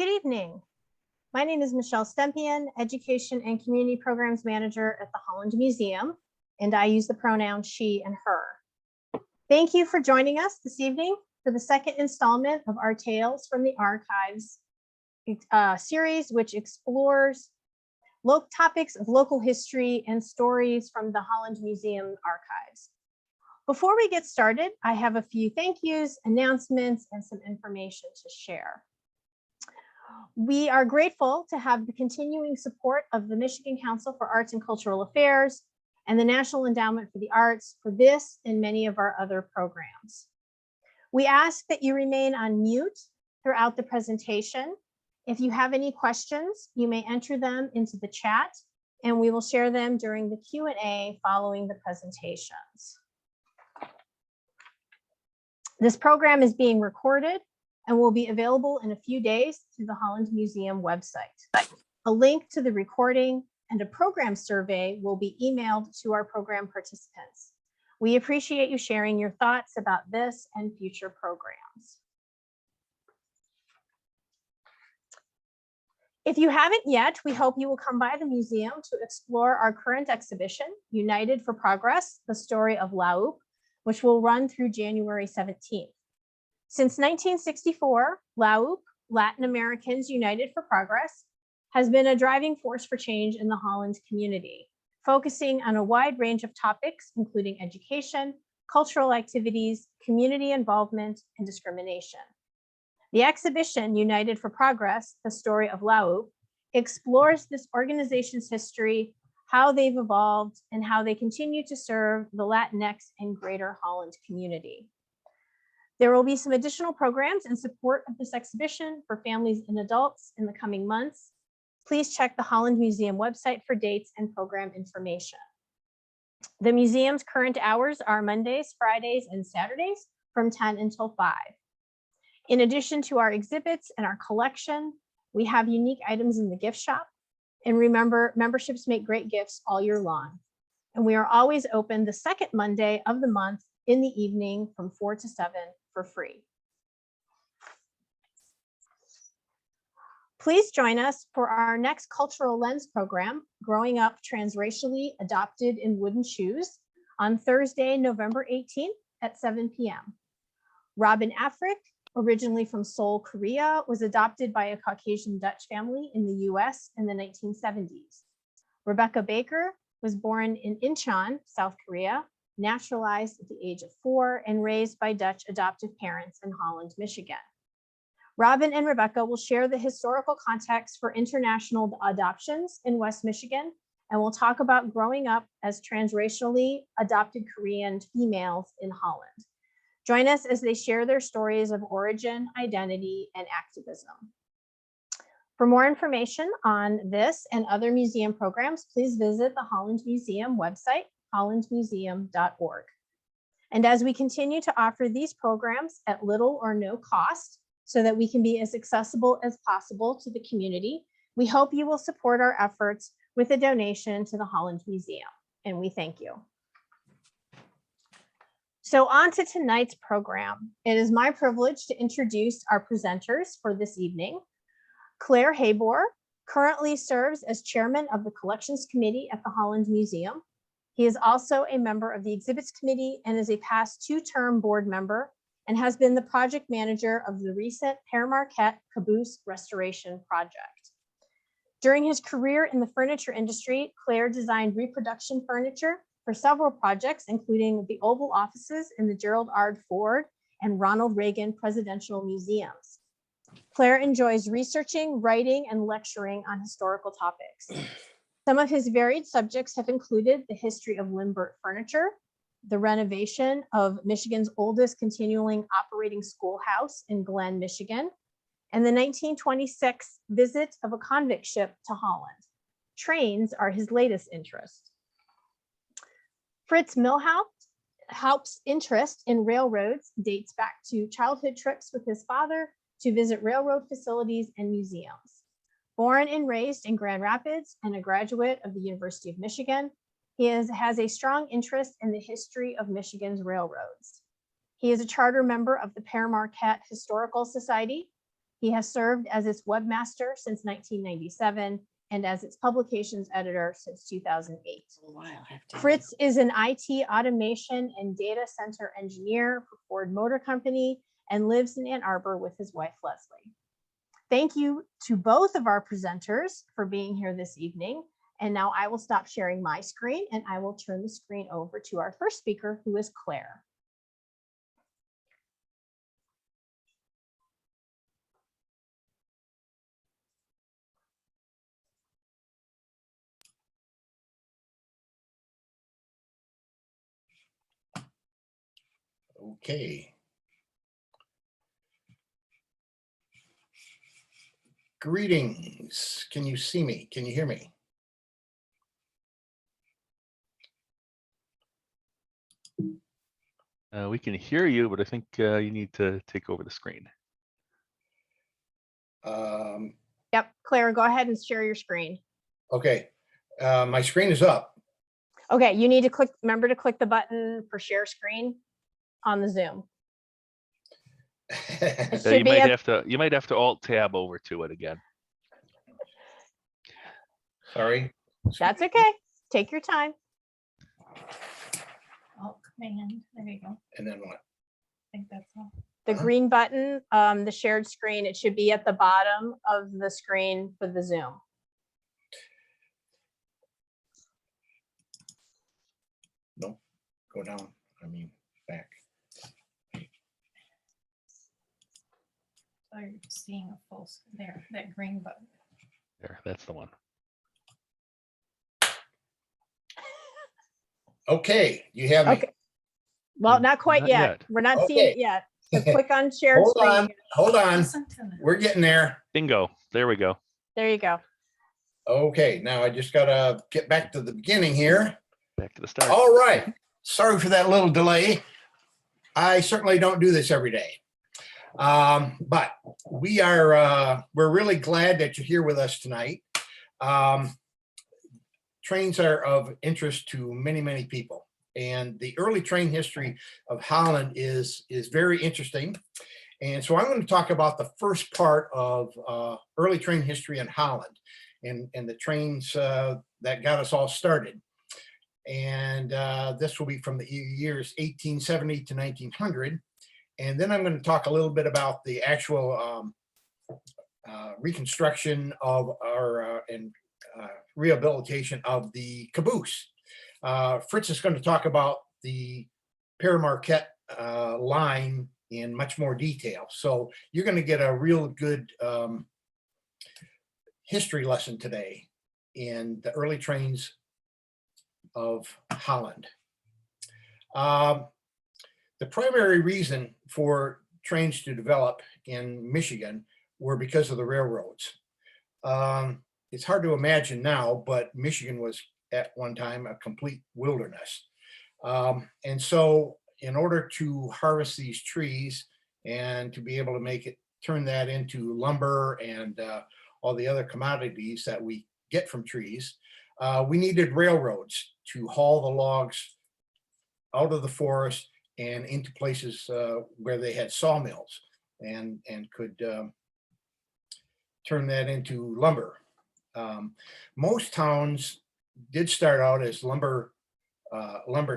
Good evening. My name is Michelle Stempian, Education and Community Programs Manager at the Holland Museum, and I use the pronouns she and her. Thank you for joining us this evening for the second installment of our Tales from the Archives series, which explores topics of local history and stories from the Holland Museum archives. Before we get started, I have a few thank yous, announcements, and some information to share. We are grateful to have the continuing support of the Michigan Council for Arts and Cultural Affairs and the National Endowment for the Arts for this and many of our other programs. We ask that you remain on mute throughout the presentation. If you have any questions, you may enter them into the chat and we will share them during the Q&A following the presentations. This program is being recorded and will be available in a few days through the Holland Museum website. A link to the recording and a program survey will be emailed to our program participants. We appreciate you sharing your thoughts about this and future programs. If you haven't yet, we hope you will come by the museum to explore our current exhibition, United for Progress, the Story of Milhaupt, which will run through January 17th. Since 1964, Milhaupt, Latin Americans United for Progress, has been a driving force for change in the Holland community, focusing on a wide range of topics, including education, cultural activities, community involvement, and discrimination. The exhibition, United for Progress, the Story of Milhaupt, explores this organization's history, how they've evolved, and how they continue to serve the Latinx and Greater Holland community. There will be some additional programs in support of this exhibition for families and adults in the coming months. Please check the Holland Museum website for dates and program information. The museum's current hours are Mondays, Fridays, and Saturdays from 10 until 5. In addition to our exhibits and our collection, we have unique items in the gift shop. And remember, memberships make great gifts all year long. And we are always open the second Monday of the month in the evening from 4 to 7 for free. Please join us for our next Cultural Lens program, Growing Up Transracially Adopted in Wooden Shoes, on Thursday, November 18th at 7 p.m. Robin Afric, originally from Seoul, Korea, was adopted by a Caucasian Dutch family in the US in the 1970s. Rebecca Baker was born in Incheon, South Korea, naturalized at the age of 4 and raised by Dutch adoptive parents in Holland, Michigan. Robin and Rebecca will share the historical context for international adoptions in West Michigan, and we'll talk about growing up as transracially adopted Korean females in Holland. Join us as they share their stories of origin, identity, and activism. For more information on this and other museum programs, please visit the Holland Museum website, hollandmuseum.org. And as we continue to offer these programs at little or no cost so that we can be as accessible as possible to the community, we hope you will support our efforts with a donation to the Holland Museum, and we thank you. So on to tonight's program. It is my privilege to introduce our presenters for this evening. Clare Heyboer currently serves as chairman of the Collections Committee at the Holland Museum. He is also a member of the Exhibits Committee and is a past 2-term board member and has been the project manager of the recent Pere Marquette Caboose restoration project. During his career in the furniture industry, Clare designed reproduction furniture for several projects, including the Oval Offices in the Gerald R. Ford and Ronald Reagan Presidential Museums. Clare enjoys researching, writing, and lecturing on historical topics. Some of his varied subjects have included the history of Limbert furniture, the renovation of Michigan's oldest continuing operating schoolhouse in Glen, Michigan, and the 1926 visit of a convict ship to Holland. Trains are his latest interest. Fritz Milhaupt's interest in railroads dates back to childhood trips with his father to visit railroad facilities and museums. Born and raised in Grand Rapids and a graduate of the University of Michigan, he has a strong interest in the history of Michigan's railroads. He is a charter member of the Pere Marquette Historical Society, He has served as its webmaster since 1997 and as its publications editor since 2008. Fritz is an IT automation and data center engineer for Ford Motor Company and lives in Ann Arbor with his wife, Leslie. Thank you to both of our presenters for being here this evening. And now I will stop sharing my screen and I will turn the screen over to our first speaker, who is Clare. Okay. Greetings. Can you see me? Can you hear me? We can hear you, but I think you need to take over the screen. Yep, Claire, go ahead and share your screen. Okay, my screen is up. Okay, you need to remember to click the button for share screen on the Zoom. You might have to Alt Tab over to it again. Sorry. That's okay. Take your time. Alt Command. There you go. And then what? I think that's all. The green button, the shared screen, it should be at the bottom of the screen for the Zoom. No, go down. I mean, back. So you're seeing a full there, that green button. There, that's the one. Okay, you have me. Okay. Well, not quite Not yet. yet. We're not Okay. seeing it yet. So click on shared Hold screen. on, hold on. Listen to me. We're getting there. Bingo. There we go. There you go. Okay, now I just gotta get back to the beginning here. Back to the start. All right. Sorry for that little delay. I certainly don't do this every day. But we're really glad that you're here with us tonight. Trains are of interest to many, many people. And the early train history of Holland is very interesting. And so I'm going to talk about the first part of early train history in Holland and the trains that got us all started. And this will be from the years 1870 to 1900. And then I'm going to talk a little bit about the actual reconstruction of our rehabilitation of the caboose. Fritz is going to talk about the Pere Marquette line in much more detail. So you're going to get a real good history lesson today in the early trains of Holland. The primary reason for trains to develop in Michigan were because of the railroads. It's hard to imagine now, but Michigan was at one time a complete wilderness. And so in order to harvest these trees and to be able to turn that into lumber and all the other commodities that we get from trees, we needed railroads to haul the logs out of the forest and into places where they had sawmills and could turn that into lumber. Most towns did start out as lumber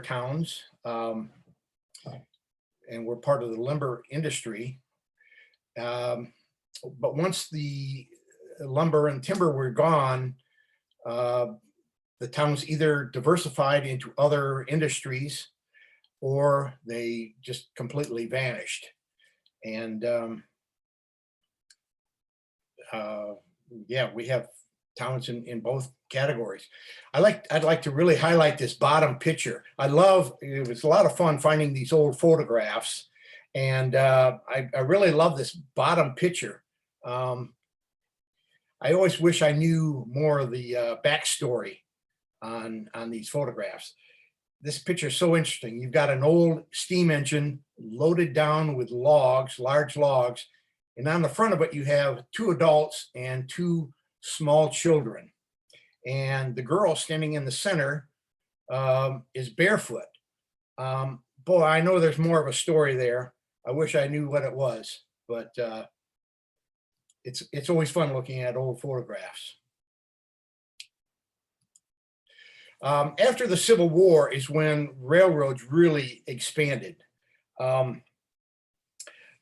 towns and were part of the lumber industry. But once the lumber and timber were gone, the towns either diversified into other industries or they just completely vanished. And yeah, we have towns in both categories. I'd like to really highlight this bottom picture. It was a lot of fun finding these old photographs. And I really love this bottom picture. I always wish I knew more of the backstory on these photographs. This picture is so interesting. You've got an old steam engine loaded down with logs, large logs. And on the front of it, you have two adults and two small children. And the girl standing in the center is barefoot. Boy, I know there's more of a story there. I wish I knew what it was, but it's always fun looking at old photographs. After the Civil War is when railroads really expanded. The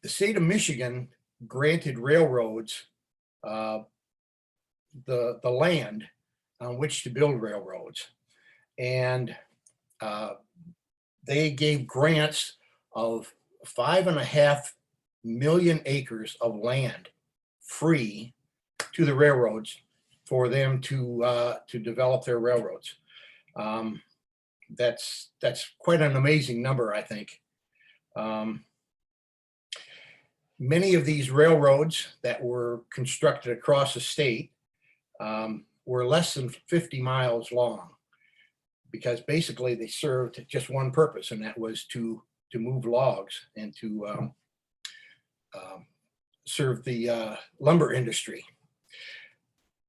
state of Michigan granted railroads the land on which to build railroads. And they gave grants of 5.5 million acres of land free to the railroads for them to develop their railroads. That's quite an amazing number, I think. Many of these railroads that were constructed across the state were less than 50 miles long, because basically they served just one purpose, and that was to move logs and to serve the lumber industry.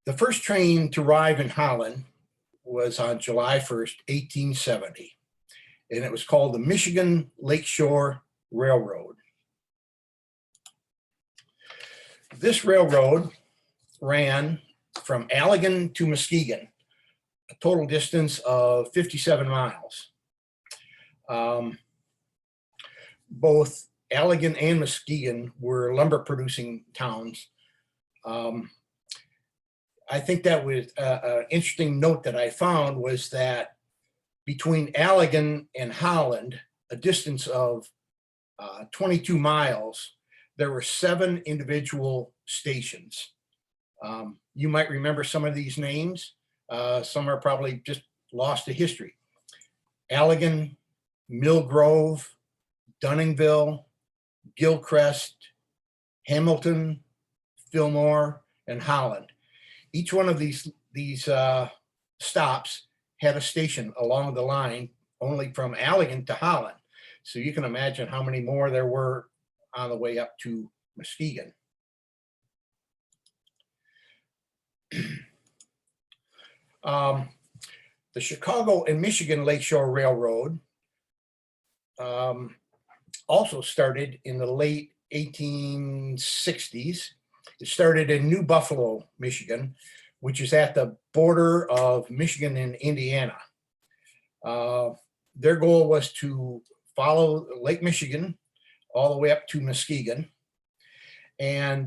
The first train to arrive in Holland was on July 1st, 1870, and it was called the Michigan Lakeshore Railroad. This railroad ran from Allegan to Muskegon, a total distance of 57 miles. Both Allegan and Muskegon were lumber producing towns. I think that was an interesting note that I found, was that between Allegan and Holland, a distance of 22 miles, there were 7 individual stations. You might remember some of these names. Some are probably just lost to history. Allegan, Mill Grove, Dunningville, Gilchrist, Hamilton, Fillmore, and Holland. Each one of these stops had a station along the line, only from Allegan to Holland. So you can imagine how many more there were on the way up to Muskegon. The Chicago and Michigan Lakeshore Railroad also started in the late 1860s. It started in New Buffalo, Michigan, which is at the border of Michigan and Indiana. Their goal was to follow Lake Michigan all the way up to Muskegon. And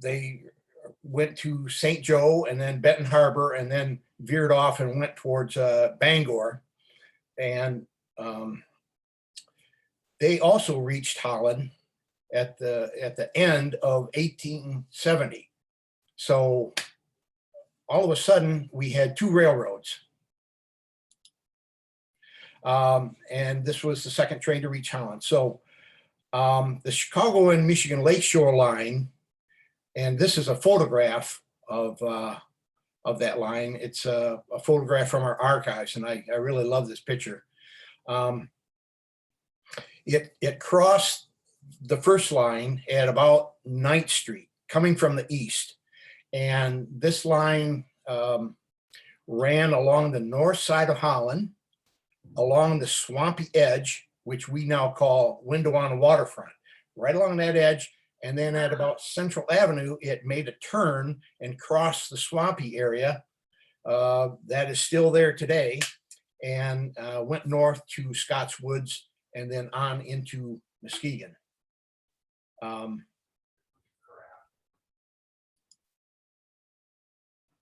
they went to St. Joe and then Benton Harbor, and then veered off and went towards Bangor. And they also reached Holland at the end of 1870. So all of a sudden we had 2 railroads. And this was the second train to reach Holland. So the Chicago and Michigan Lakeshore line, and this is a photograph of that line. It's a photograph from our archives, and I really love this picture. It crossed the first line at about 9th Street, coming from the east. And this line ran along the north side of Holland, along the swampy edge, which we now call Window on the Waterfront, right along that edge. And then at about Central Avenue, it made a turn and crossed the swampy area that is still there today, and went north to Scotts Woods and then on into Muskegon.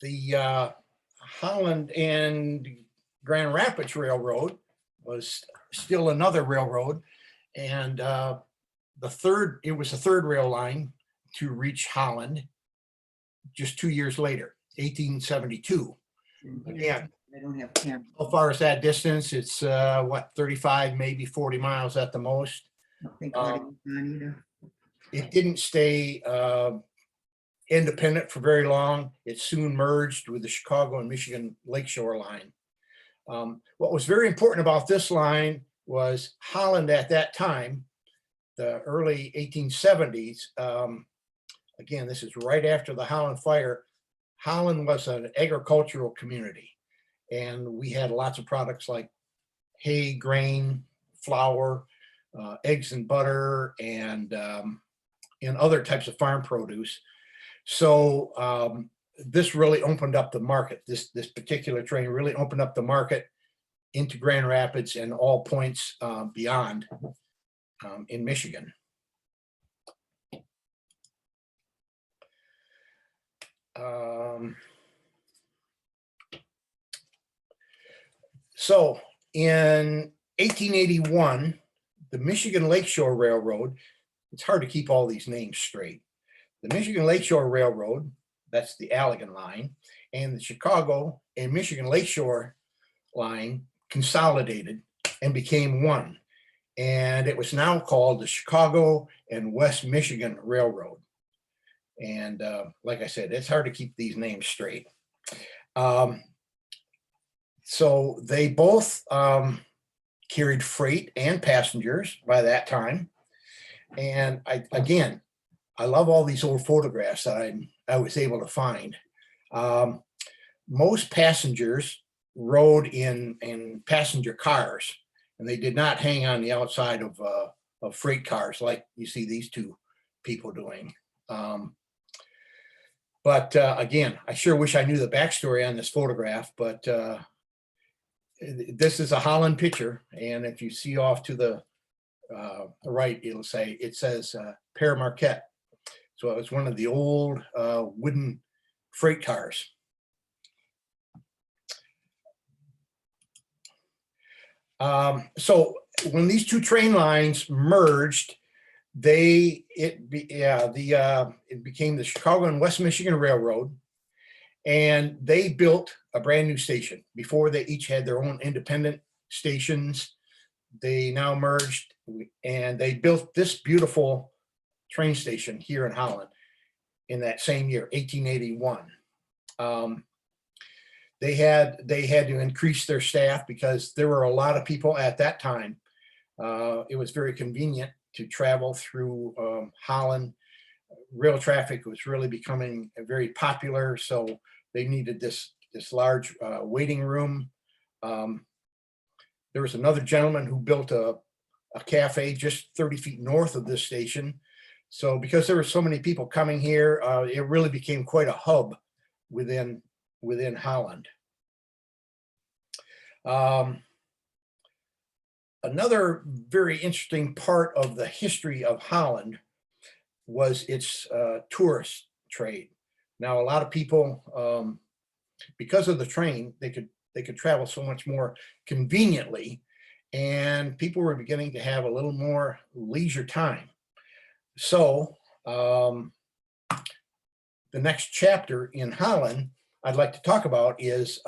The Holland and Grand Rapids Railroad was still another railroad, and it was the third rail line to reach Holland just 2 years later, 1872. Again, I don't have camera. how far is that distance? It's 35, maybe 40 miles at the most. I don't think audio's on either. It didn't stay independent for very long. It soon merged with the Chicago and Michigan Lakeshore line. What was very important about this line was Holland at that time, the early 1870s. Again, this is right after the Holland fire. Holland was an agricultural community, and we had lots of products like hay, grain, flour, eggs and butter and other types of farm produce. So this really opened up the market. This particular train really opened up the market into Grand Rapids and all points beyond in Michigan. So in 1881, the Michigan Lakeshore Railroad, it's hard to keep all these names straight. The Michigan Lakeshore Railroad, that's the Allegan line, and the Chicago and Michigan Lakeshore line consolidated and became one. And it was now called the Chicago and West Michigan Railroad. And like I said, it's hard to keep these names straight. So they both carried freight and passengers by that time. And I love all these old photographs that I was able to find. Most passengers rode in passenger cars, and they did not hang on the outside of freight cars like you see these two people doing. But again, I sure wish I knew the backstory on this photograph, but this is a Holland picture. And if you see off to the right, it says Pere Marquette. So it was one of the old wooden freight cars. So when these two train lines merged, it became the Chicago and West Michigan Railroad, and they built a brand new station. Before, they each had their own independent stations. They now merged, and they built this beautiful train station here in Holland in that same year, 1881. They had to increase their staff because there were a lot of people at that time. It was very convenient to travel through Holland. Rail traffic was really becoming very popular, so they needed this large waiting room. There was another gentleman who built a cafe just 30 feet north of this station. So because there were so many people coming here, it really became quite a hub within Holland. Another very interesting part of the history of Holland was its tourist trade. Now, a lot of people, because of the train, they could travel so much more conveniently, and people were beginning to have a little more leisure time. So the next chapter in Holland I'd like to talk about is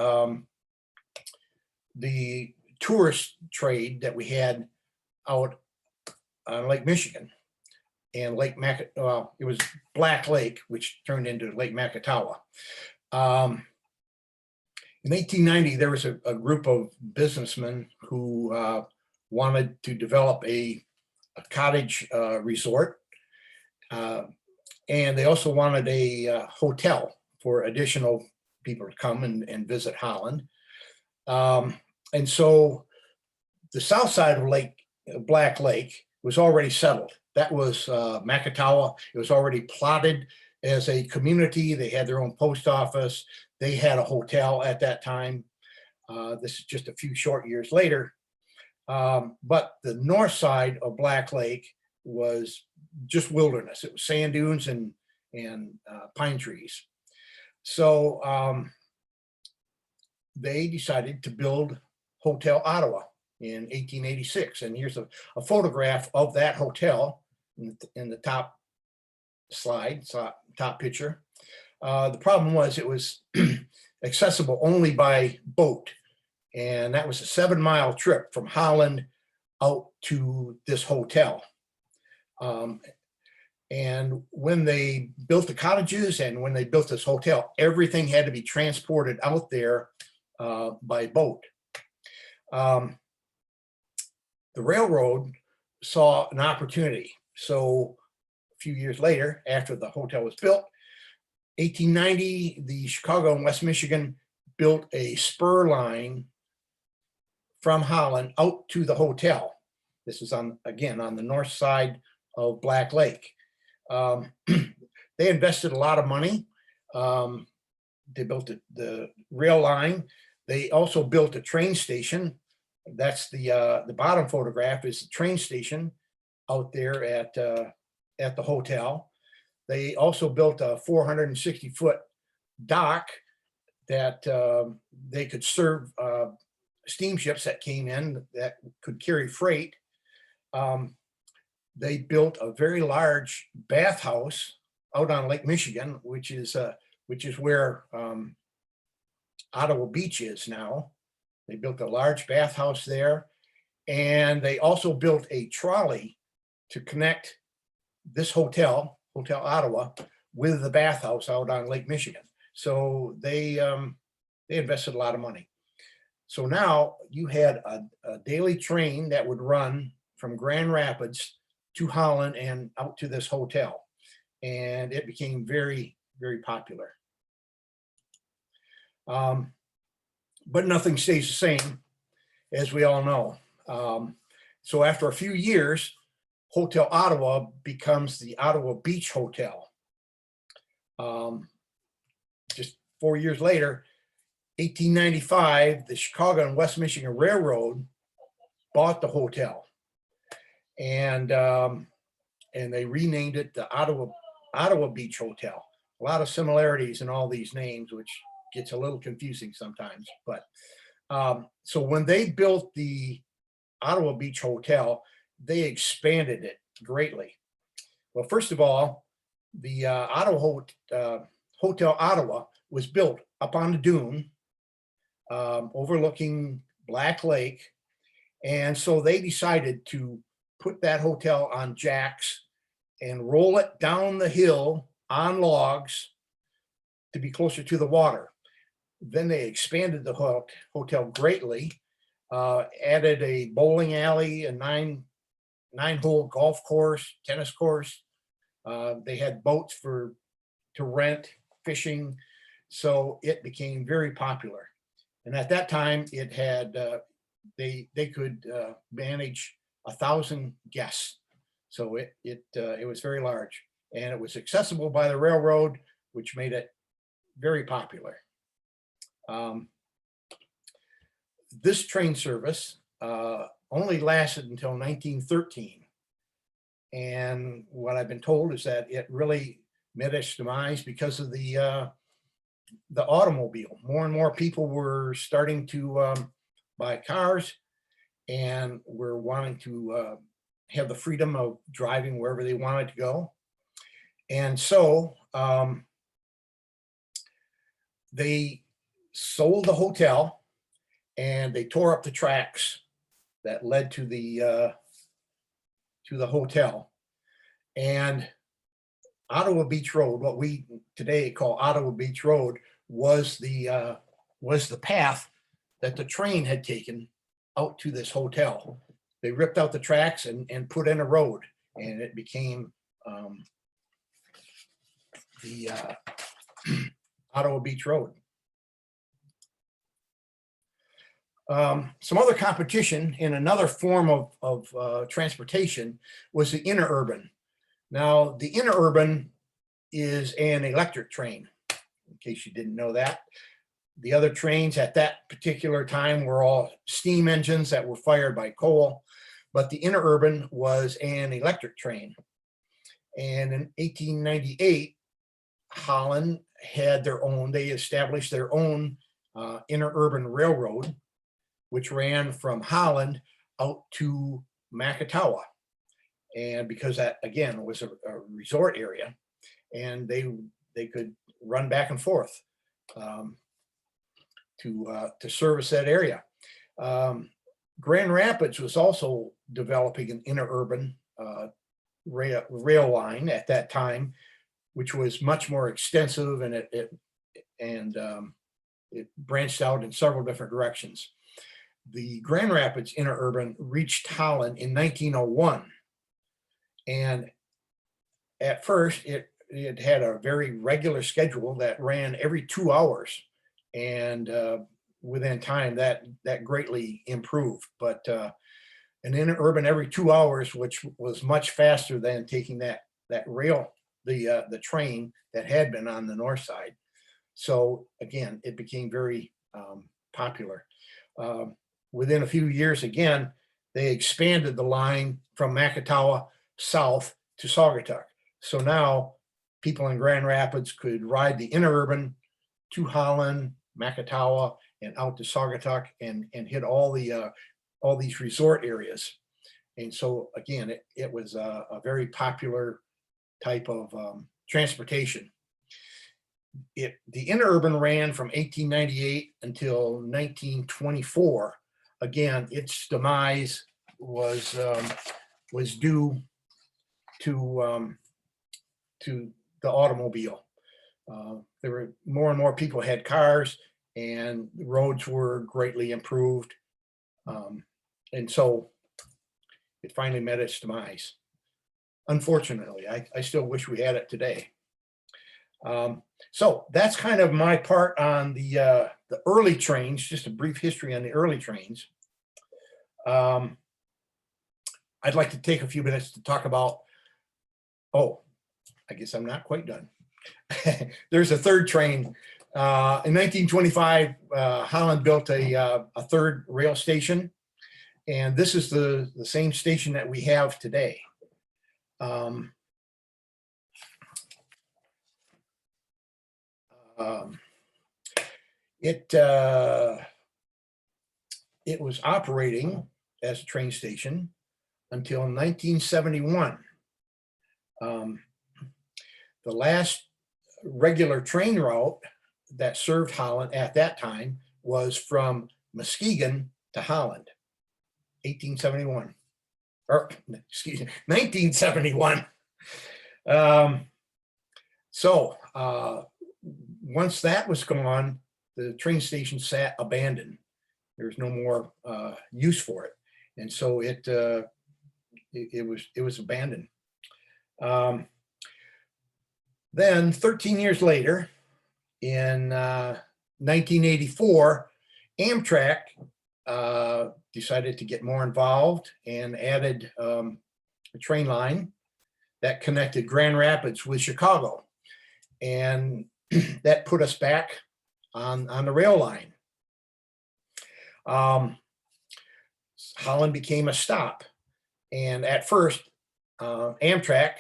the tourist trade that we had out on Lake Michigan and Lake it was Black Lake, which turned into Lake Macatawa. In 1890, there was a group of businessmen who wanted to develop a cottage resort. And they also wanted a hotel for additional people to come and visit Holland. And so the south side of Black Lake was already settled. That was Macatawa. It was already plotted as a community. They had their own post office. They had a hotel at that time. This is just a few short years later. But the north side of Black Lake was just wilderness. It was sand dunes and pine trees. So they decided to build Hotel Ottawa in 1886. And here's a photograph of that hotel in the top slide, top picture. The problem was it was accessible only by boat. And that was a 7-mile trip from Holland out to this hotel. And when they built the cottages and when they built this hotel, everything had to be transported out there by boat. The railroad saw an opportunity. So a few years later, after the hotel was built, 1890, the Chicago and West Michigan built a spur line from Holland out to the hotel. This is again, on the north side of Black Lake. They invested a lot of money. They built the rail line. They also built a train station. That's the bottom photograph is the train station out there at the hotel. They also built a 460-foot dock that they could serve steamships that came in that could carry freight. They built a very large bathhouse out on Lake Michigan, which is where Ottawa Beach is now. They built a large bathhouse there, and they also built a trolley to connect this hotel Ottawa, with the bathhouse out on Lake Michigan. So they invested a lot of money. So now you had a daily train that would run from Grand Rapids to Holland and out to this hotel, and it became very, very popular. But nothing stays the same, as we all know. So after a few years, Hotel Ottawa becomes the Ottawa Beach Hotel. Just 4 years later, 1895, the Chicago and West Michigan Railroad bought the hotel, and they renamed it the Ottawa Beach Hotel. A lot of similarities in all these names, which gets a little confusing sometimes. But so when they built the Ottawa Beach Hotel, they expanded it greatly. Well, first of all, the Hotel Ottawa was built up on the dune overlooking Black Lake. And so they decided to put that hotel on jacks and roll it down the hill on logs to be closer to the water. Then they expanded the hotel greatly, added a bowling alley, a nine-hole golf course, tennis course. They had boats to rent, fishing. So it became very popular. And at that time, it had they could manage 1,000 guests. So it was very large, and it was accessible by the railroad, which made it very popular. This train service only lasted until 1913. And what I've been told is that it really met its demise because of the automobile. More and more people were starting to buy cars and were wanting to have the freedom of driving wherever they wanted to go. And so they sold the hotel and they tore up the tracks that led to the hotel. And Ottawa Beach Road, what we today call Ottawa Beach Road, was the path that the train had taken out to this hotel. They ripped out the tracks and put in a road, and it became the Ottawa Beach Road. Some other competition in another form of transportation was the Interurban. Now, the Interurban is an electric train, in case you didn't know that. The other trains at that particular time were all steam engines that were fired by coal, but the Interurban was an electric train. And in 1898, Holland had they established their own Interurban Railroad, which ran from Holland out to Macatawa. And because that, again, was a resort area, and they could run back and forth to service that area. Grand Rapids was also developing an Interurban rail line at that time, which was much more extensive, and it branched out in several different directions. The Grand Rapids Interurban reached Holland in 1901. And at first, it had a very regular schedule that ran every 2 hours. And within time, that greatly improved. But an interurban every 2 hours, which was much faster than taking that rail, the train that had been on the north side. So again, it became very popular. Within a few years, again, they expanded the line from Macatawa south to Saugatuck. So now people in Grand Rapids could ride the interurban to Holland, Macatawa, and out to Saugatuck and hit all these resort areas. And so again, it was a very popular type of transportation. The interurban ran from 1898 until 1924. Again, its demise was due to the automobile. There were more and more people had cars, and the roads were greatly improved, and so it finally met its demise. Unfortunately, I still wish we had it today. So that's kind of my part on the early trains, just a brief history on the early trains. I'd like to take a few minutes to talk about, oh, I guess I'm not quite done. There's a third train. In 1925, Holland built a third rail station, and this is the same station that we have today. It was operating as a train station until 1971. The last regular train route that served Holland at that time was from Muskegon to Holland, 1871, or excuse me, 1971. So once that was gone, the train station sat abandoned. There's no more use for it, and so it was abandoned. Then 13 years later, in 1984, Amtrak decided to get more involved and added a train line that connected Grand Rapids with Chicago, and that put us back on the rail line. Holland became a stop, and at first Amtrak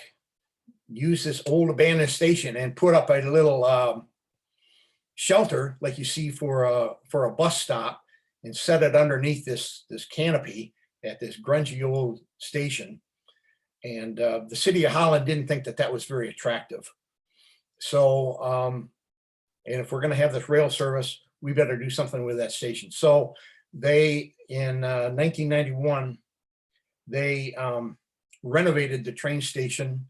used this old abandoned station and put up a little shelter like you see for a bus stop, and set it underneath this canopy at this grungy old station. And the city of Holland didn't think that was very attractive. So, and if we're going to have this rail service, we better do something with that station. So they, in 1991, they renovated the train station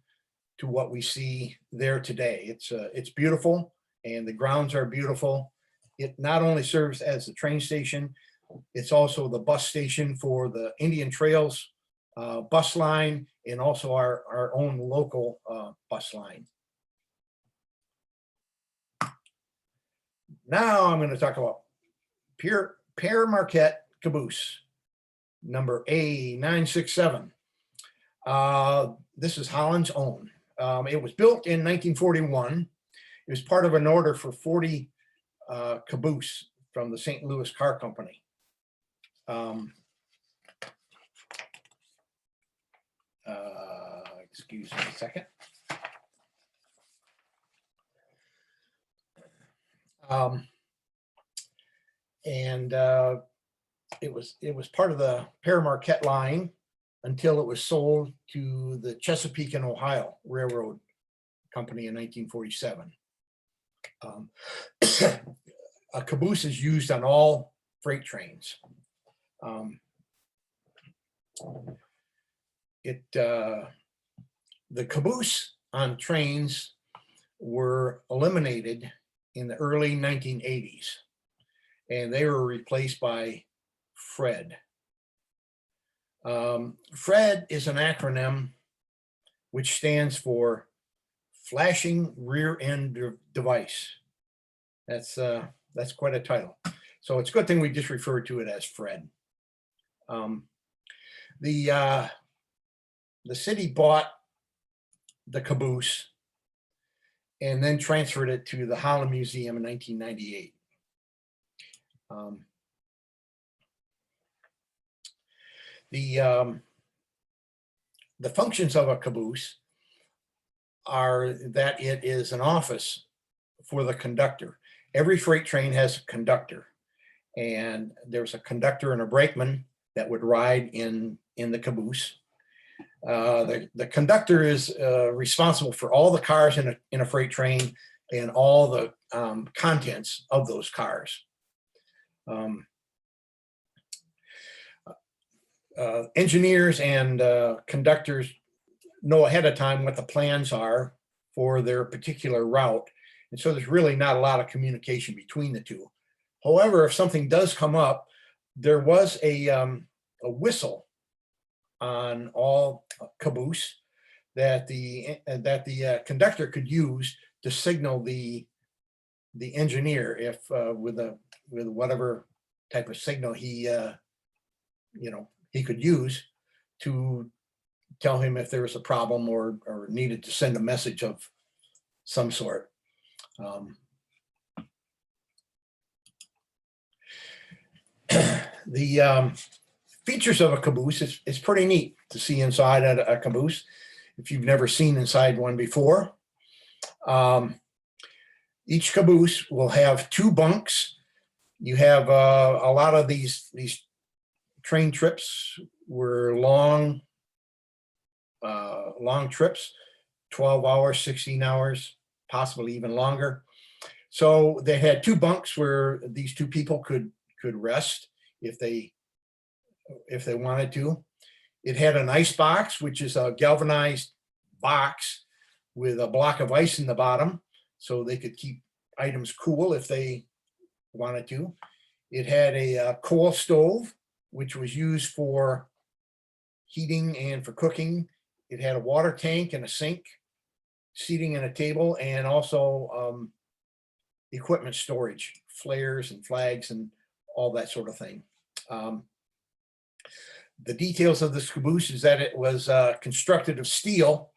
to what we see there today. It's beautiful, and the grounds are beautiful. It not only serves as the train station, it's also the bus station for the Indian Trails bus line, and also our own local bus line. Now I'm going to talk about Pere Marquette Caboose, number A967. This is Holland's own. It was built in 1941. It was part of an order for 40 caboose from the St. Louis Car Company. Excuse me a second. It was part of the Pere Marquette line until it was sold to the Chesapeake and Ohio Railroad Company in 1947. A caboose is used on all freight trains. The caboose on trains were eliminated in the early 1980s, and they were replaced by FRED. FRED is an acronym which stands for Flashing Rear End Device. That's quite a title. So it's a good thing we just refer to it as FRED. The city bought the caboose and then transferred it to the Holland Museum in 1998. The functions of a caboose are that it is an office for the conductor. Every freight train has a conductor, and there's a conductor and a brakeman that would ride in the caboose. The conductor is responsible for all the cars in a freight train and all the contents of those cars. Engineers and conductors know ahead of time what the plans are for their particular route. And so there's really not a lot of communication between the two. However, if something does come up, there was a whistle on all caboose that the conductor could use to signal the engineer if with whatever type of signal he could use to tell him if there was a problem or needed to send a message of some sort. The features of a caboose is pretty neat to see inside a caboose if you've never seen inside one before. Each caboose will have 2 bunks. You have a lot of these train trips were long trips, 12 hours, 16 hours, possibly even longer. So they had 2 bunks where these 2 people could rest if they wanted to. It had an ice box, which is a galvanized box with a block of ice in the bottom, so they could keep items cool if they wanted to. It had a coal stove, which was used for heating and for cooking. It had a water tank and a sink, seating and a table, and also equipment storage, flares and flags and all that sort of thing. The details of this caboose is that it was constructed of steel.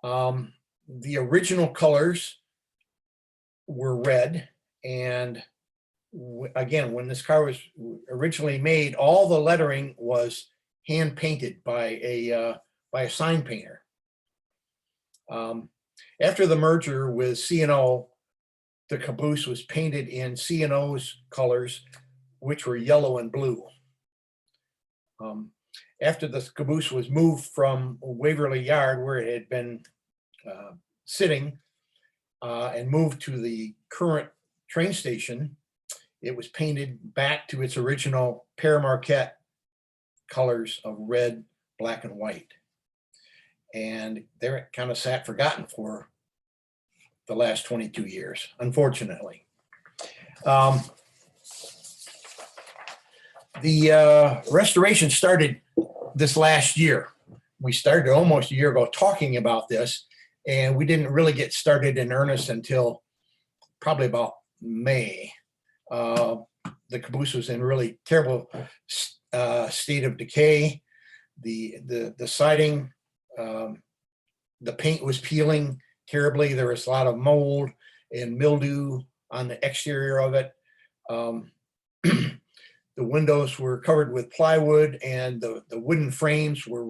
The original colors were red, and again, when this car was originally made, all the lettering was hand painted by a sign painter. After the merger with C&O, the caboose was painted in C&O's colors, which were yellow and blue. After the caboose was moved from Waverly Yard, where it had been sitting, and moved to the current train station, it was painted back to its original Pere Marquette colors of red, black, and white. And there it kind of sat forgotten for the last 22 years, unfortunately. The restoration started this last year. We started almost a year ago talking about this, and we didn't really get started in earnest until probably about May. The caboose was in really terrible state of decay. The siding, the paint was peeling terribly. There was a lot of mold and mildew on the exterior of it. The windows were covered with plywood, and the wooden frames were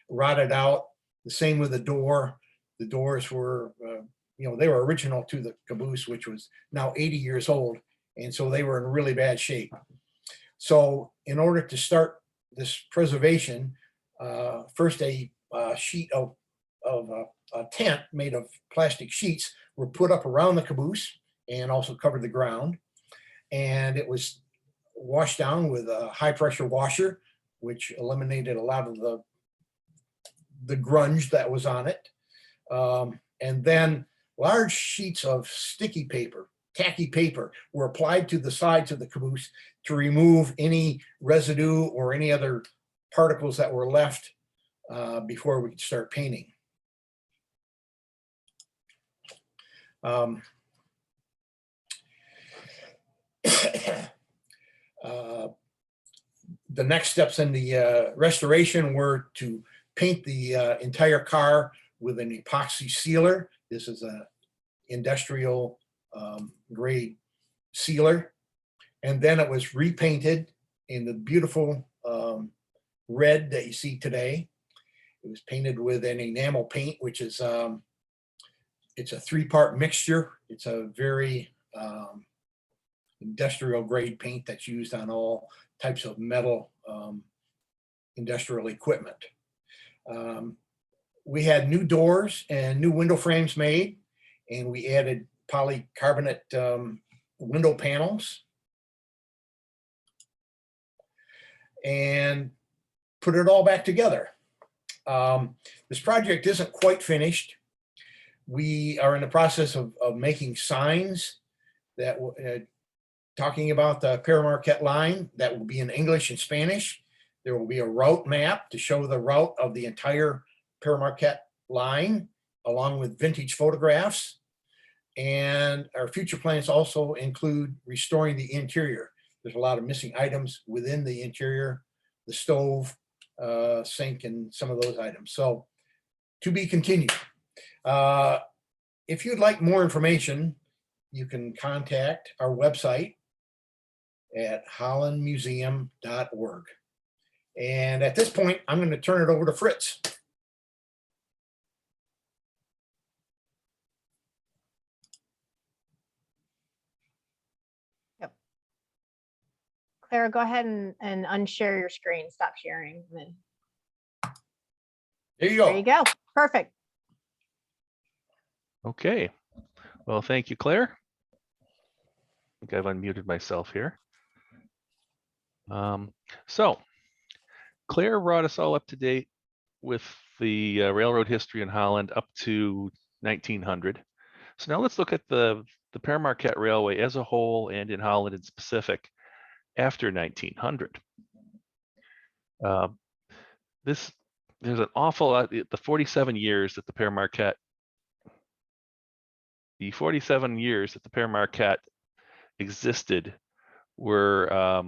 rotted out. The same with the door. The doors were, they were original to the caboose, which was now 80 years old. And so they were in really bad shape. So in order to start this preservation, first a sheet of a tent made of plastic sheets were put up around the caboose and also covered the ground. And it was washed down with a high pressure washer, which eliminated a lot of the grunge that was on it. And then large sheets of sticky paper, tacky paper, were applied to the sides of the caboose to remove any residue or any other particles that were left before we could start painting. the next steps in the restoration were to paint the entire car with an epoxy sealer. This is a industrial grade sealer. And then it was repainted in the beautiful red that you see today. It was painted with an enamel paint, which is it's a 3-part mixture. It's a very industrial grade paint that's used on all types of metal industrial equipment. We had new doors and new window frames made, and we added polycarbonate window panels and put it all back together. This project isn't quite finished. We are in the process of making signs that talking about the Pere Marquette line that will be in English and Spanish. There will be a route map to show the route of the entire Pere Marquette line, along with vintage photographs. And our future plans also include restoring the interior. There's a lot of missing items within the interior, the stove, sink, and some of those items. So to be continued. If you'd like more information, you can contact our website at hollandmuseum.org. And at this point, I'm going to turn it over to Fritz. Claire, go ahead and unshare your screen. Stop sharing. And then There you go. there you go. Perfect. Okay. Well, thank you, Claire. I think I've unmuted myself here. So Claire brought us all up to date with the railroad history in Holland up to 1900. So now let's look at the Pere Marquette Railway as a whole and in Holland in specific after 1900. There's an awful lot, the 47 years that the Pere Marquette existed were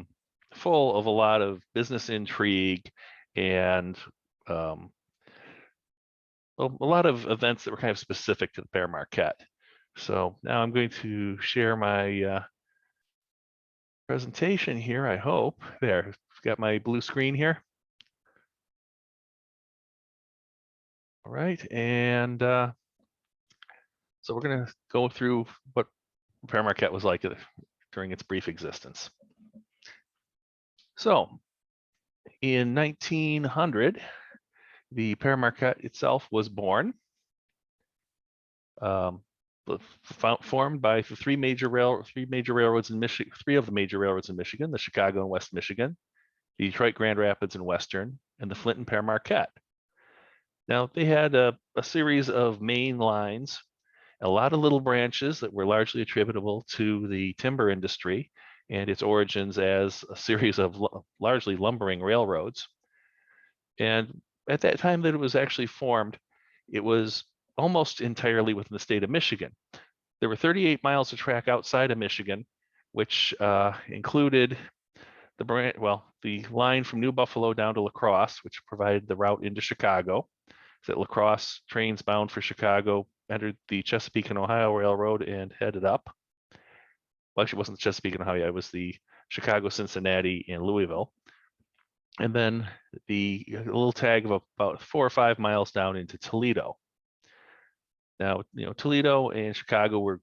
full of a lot of business intrigue and a lot of events that were kind of specific to the Pere Marquette. So now I'm going to share my presentation here, I hope. There, I've got my blue screen here. All right, and so we're going to go through what Pere Marquette was like during its brief existence. So in 1900, the Pere Marquette itself was born, formed by three of the major railroads in Michigan, the Chicago and West Michigan, the Detroit, Grand Rapids, and Western, and the Flint and Pere Marquette. Now, they had a series of main lines, a lot of little branches that were largely attributable to the timber industry and its origins as a series of largely lumbering railroads. And at that time that it was actually formed, it was almost entirely within the state of Michigan. There were 38 miles of track outside of Michigan, which included the line from New Buffalo down to La Crosse, which provided the route into Chicago. So La Crosse trains bound for Chicago entered the Chesapeake and Ohio Railroad and headed up. Well, actually, it wasn't the Chesapeake and Ohio, it was the Chicago, Cincinnati, and Louisville. And then a little tag of about 4 or 5 miles down into Toledo. Now, Toledo and Chicago were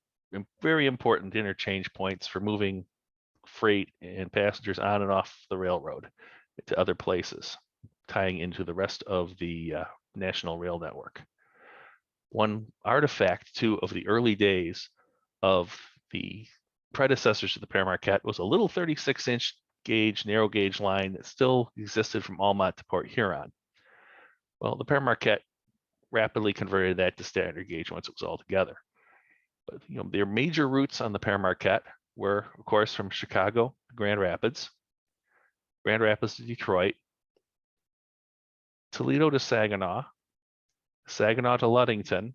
very important interchange points for moving freight and passengers on and off the railroad to other places, tying into the rest of the national rail network. One artifact, too, of the early days of the predecessors to the Pere Marquette was a little 36-inch gauge, narrow gauge line that still existed from Almont to Port Huron. Well, the Pere Marquette rapidly converted that to standard gauge once it was all together. But their major routes on the Pere Marquette were, of course, from Chicago to Grand Rapids to Detroit, Toledo to Saginaw to Ludington,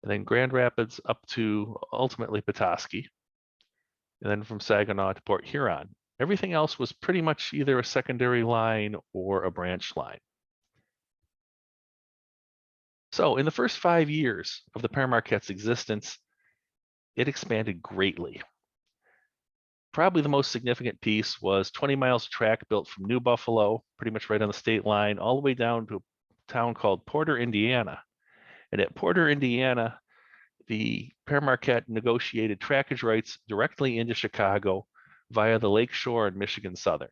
and then Grand Rapids up to ultimately Petoskey, and then from Saginaw to Port Huron. Everything else was pretty much either a secondary line or a branch line. So in the first 5 years of the Pere Marquette's existence, it expanded greatly. Probably the most significant piece was 20 miles of track built from New Buffalo, pretty much right on the state line, all the way down to a town called Porter, Indiana. And at Porter, Indiana, the Pere Marquette negotiated trackage rights directly into Chicago via the Lakeshore and Michigan Southern.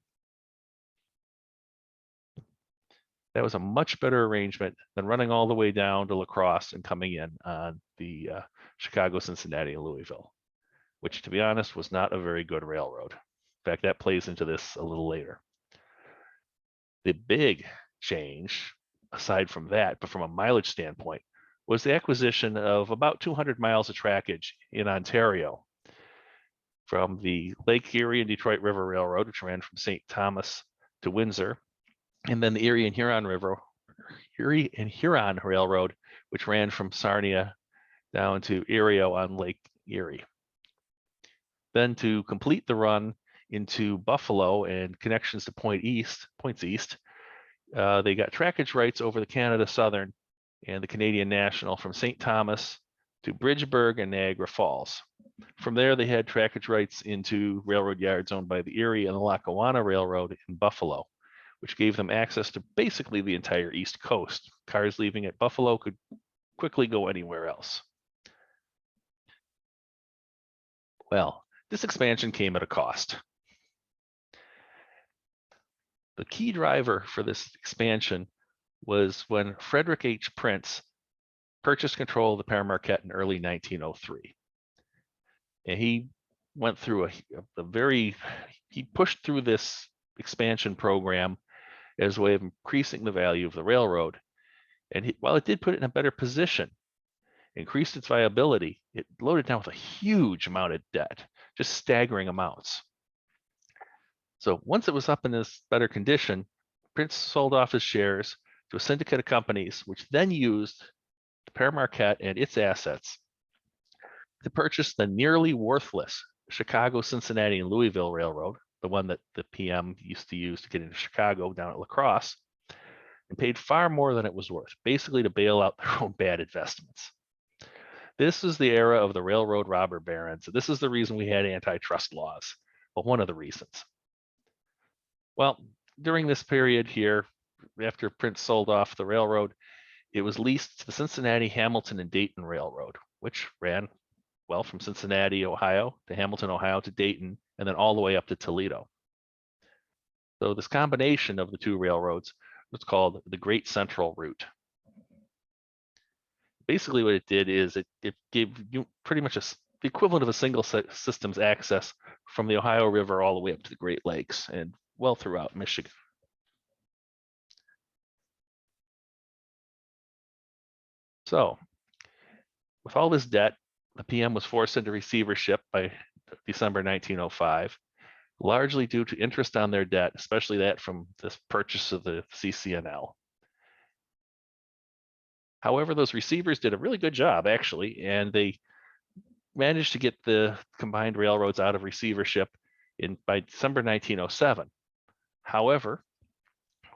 That was a much better arrangement than running all the way down to La Crosse and coming in on the Chicago, Cincinnati, and Louisville, which, to be honest, was not a very good railroad. In fact, that plays into this a little later. The big change, aside from that, but from a mileage standpoint, was the acquisition of about 200 miles of trackage in Ontario from the Lake Erie and Detroit River Railroad, which ran from St. Thomas to Windsor, and then the Erie and Huron Railroad, which ran from Sarnia down to Erie on Lake Erie. Then to complete the run into Buffalo and connections to points east, they got trackage rights over the Canada Southern and the Canadian National from St. Thomas to Bridgeburg and Niagara Falls. From there, they had trackage rights into railroad yards owned by the Erie and the Lackawanna Railroad in Buffalo, which gave them access to basically the entire East Coast. Cars leaving at Buffalo could quickly go anywhere else. Well, this expansion came at a cost. The key driver for this expansion was when Frederick H. Prince purchased control of the Pere Marquette in early 1903. And he went through he pushed through this expansion program as a way of increasing the value of the railroad. And while it did put it in a better position, increased its viability, it loaded down with a huge amount of debt, just staggering amounts. So once it was up in this better condition, Prince sold off his shares to a syndicate of companies, which then used the Pere Marquette and its assets to purchase the nearly worthless Chicago, Cincinnati, and Louisville Railroad, the one that the PM used to use to get into Chicago down at La Crosse, and paid far more than it was worth, basically to bail out their own bad investments. This is the era of the railroad robber barons. This is the reason we had antitrust laws, but one of the reasons. Well, during this period here, after Prince sold off the railroad, it was leased to the Cincinnati, Hamilton, and Dayton Railroad, which ran, well, from Cincinnati, Ohio to Hamilton, Ohio to Dayton, and then all the way up to Toledo. So this combination of the two railroads was called the Great Central Route. Basically what it did is it gave you pretty much the equivalent of a single system's access from the Ohio River all the way up to the Great Lakes and well throughout Michigan. So with all this debt, the PM was forced into receivership by December 1905, largely due to interest on their debt, especially that from this purchase of the CC&L. However, those receivers did a really good job, actually, and they managed to get the combined railroads out of receivership by December 1907. However,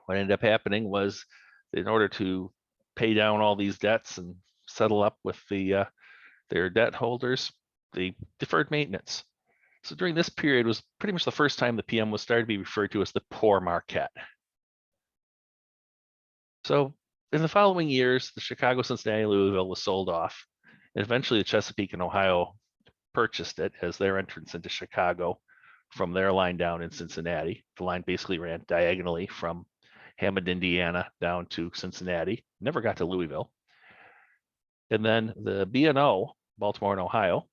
what ended up happening was, in order to pay down all these debts and settle up with their debt holders, they deferred maintenance. So during this period was pretty much the first time the PM was started to be referred to as the Poor Marquette. So in the following years, the Chicago, Cincinnati, Louisville was sold off, and eventually the Chesapeake and Ohio purchased it as their entrance into Chicago from their line down in Cincinnati. The line basically ran diagonally from Hammond, Indiana down to Cincinnati, never got to Louisville. And then the B&O, Baltimore and Ohio,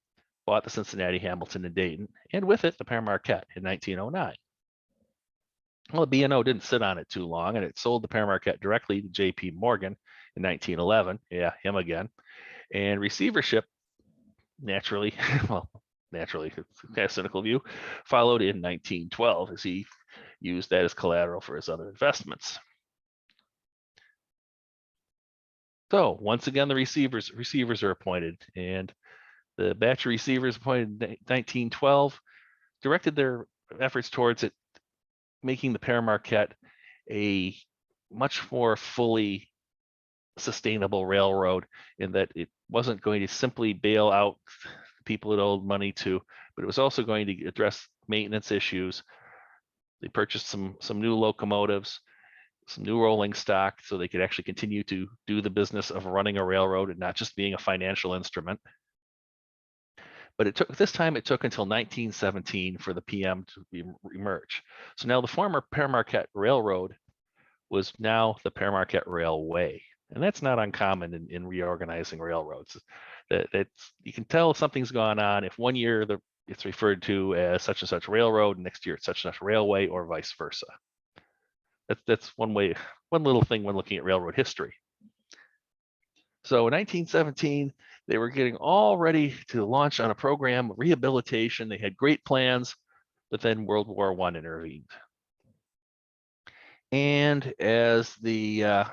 bought the Cincinnati, Hamilton, and Dayton, and with it, the Pere Marquette in 1909. Well, the B&O didn't sit on it too long, and it sold the Pere Marquette directly to J.P. Morgan in 1911. Yeah, him again. And receivership, naturally, naturally, it's kind of cynical view, followed in 1912 as he used that as collateral for his other investments. So once again, the receivers are appointed, and the batch of receivers appointed in 1912 directed their efforts towards it, making the Pere Marquette a much more fully sustainable railroad, in that it wasn't going to simply bail out people it owed money to, but it was also going to address maintenance issues. They purchased some new locomotives, some new rolling stock, so they could actually continue to do the business of running a railroad and not just being a financial instrument. But it took until 1917 for the PM to emerge. So now the former Pere Marquette Railroad was now the Pere Marquette Railway. And that's not uncommon in reorganizing railroads. That's, you can tell something's gone on if one year it's referred to as such and such railroad, and next year it's such and such railway, or vice versa. That's one little thing when looking at railroad history. So in 1917, they were getting all ready to launch on a program of rehabilitation. They had great plans, but then World War I intervened. And as the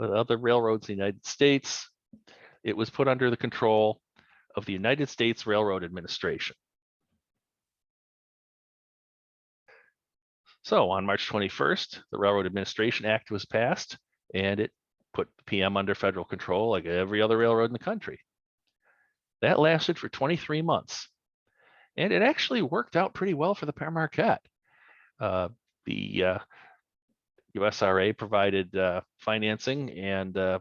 other railroads in the United States, it was put under the control of the United States Railroad Administration. So on March 21st, the Railroad Administration Act was passed, and it put the PM under federal control like every other railroad in the country. That lasted for 23 months. And it actually worked out pretty well for the Pere Marquette. The USRA provided financing and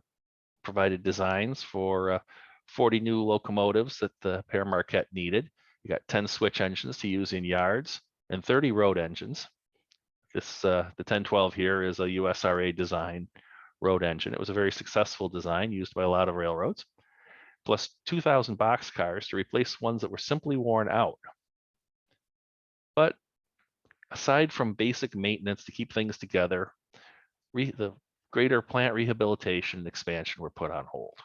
provided designs for 40 new locomotives that the Pere Marquette needed. You got 10 switch engines to use in yards and 30 road engines. This the 1012 here is a USRA design road engine. It was a very successful design used by a lot of railroads, plus 2,000 boxcars to replace ones that were simply worn out. But aside from basic maintenance to keep things together, the greater plant rehabilitation and expansion were put on hold.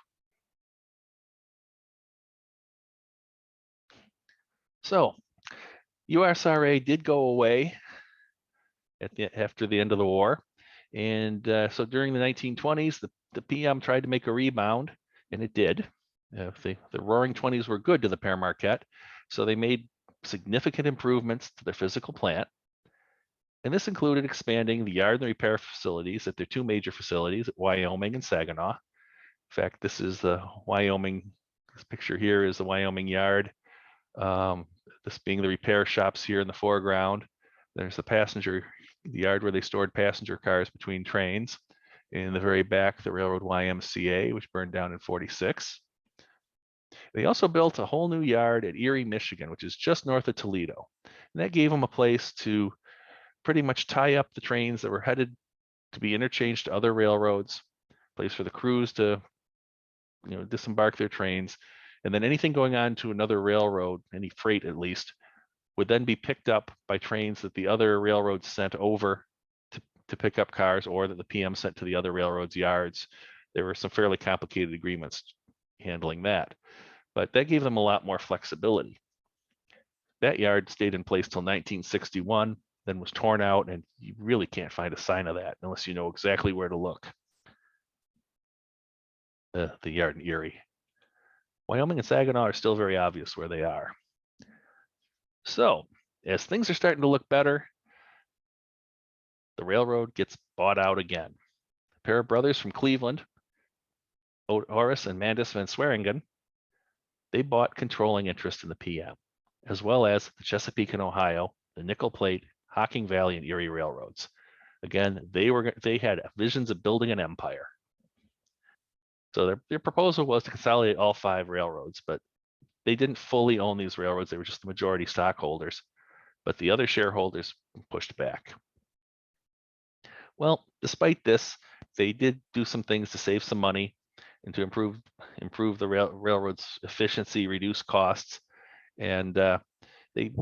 So USRA did go away after the end of the war. And so during the 1920s, the PM tried to make a rebound, and it did. The roaring 20s were good to the Pere Marquette, so they made significant improvements to their physical plant. And this included expanding the yard and repair facilities at their two major facilities at Wyoming and Saginaw. In fact, this is the Wyoming, this picture here is the Wyoming yard. This being the repair shops here in the foreground. There's the yard where they stored passenger cars between trains. In the very back, the railroad YMCA, which burned down in '46. They also built a whole new yard at Erie, Michigan, which is just north of Toledo. And that gave them a place to pretty much tie up the trains that were headed to be interchanged to other railroads, place for the crews to disembark their trains. And then anything going on to another railroad, any freight at least, would then be picked up by trains that the other railroads sent over to pick up cars, or that the PM sent to the other railroads' yards. There were some fairly complicated agreements handling that, but that gave them a lot more flexibility. That yard stayed in place till 1961, then was torn out, and you really can't find a sign of that unless you know exactly where to look. The yard in Erie. Wyoming and Saginaw are still very obvious where they are. So as things are starting to look better, the railroad gets bought out again. A pair of brothers from Cleveland, Horace and Mandus van Swearingen, they bought controlling interest in the PM, as well as the Chesapeake and Ohio, the Nickel Plate, Hocking Valley, and Erie railroads. Again, they had visions of building an empire. So their proposal was to consolidate all 5 railroads, but they didn't fully own these railroads. They were just the majority stockholders, but the other shareholders pushed back. Well, despite this, they did do some things to save some money and to improve the railroad's efficiency, reduce costs, and they,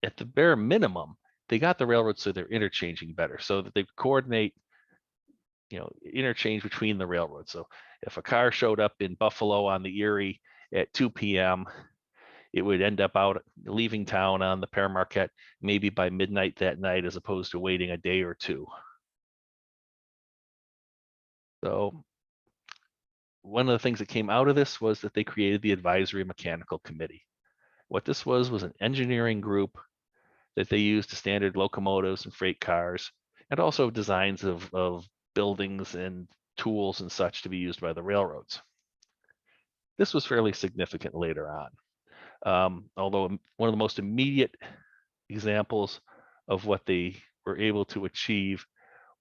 at the bare minimum, they got the railroads so they're interchanging better, so that they coordinate, interchange between the railroads. So if a car showed up in Buffalo on the Erie at 2 p.m., it would end up out leaving town on the Pere Marquette maybe by midnight that night, as opposed to waiting a day or two. So one of the things that came out of this was that they created the Advisory Mechanical Committee. What this was an engineering group that they used to standard locomotives and freight cars, and also designs of buildings and tools and such to be used by the railroads. This was fairly significant later on, although one of the most immediate examples of what they were able to achieve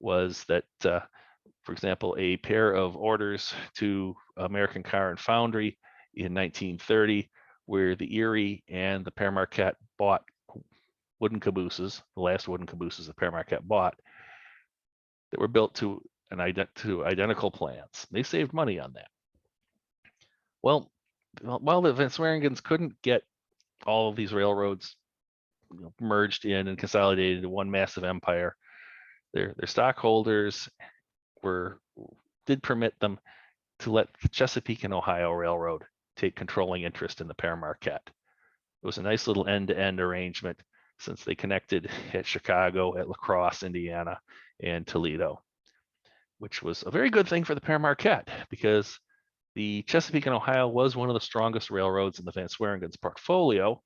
was that, for example, a pair of orders to American Car and Foundry in 1930, where the Erie and the Pere Marquette bought wooden cabooses, the last wooden cabooses the Pere Marquette bought, that were built to identical plans. They saved money on that. Well, while the Van Swearingens couldn't get all of these railroads merged in and consolidated into one massive empire, their stockholders did permit them to let the Chesapeake and Ohio Railroad take controlling interest in the Pere Marquette. It was a nice little end-to-end arrangement, since they connected at Chicago, at La Crosse, Indiana, and Toledo, which was a very good thing for the Pere Marquette, because the Chesapeake and Ohio was one of the strongest railroads in the Van Swearingens portfolio.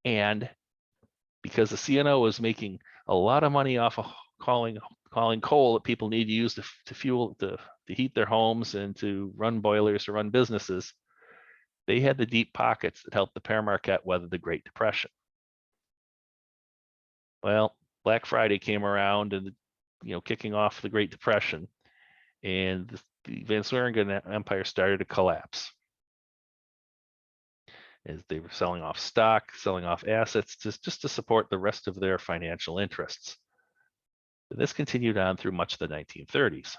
And because the CNO was making a lot of money off of calling coal that people need to use to fuel, to heat their homes and to run boilers, to run businesses, they had the deep pockets that helped the Pere Marquette weather the Great Depression. Well, Black Friday came around, and kicking off the Great Depression, and the Van Swearingen Empire started to collapse as they were selling off stock, selling off assets just to support the rest of their financial interests. And this continued on through much of the 1930s.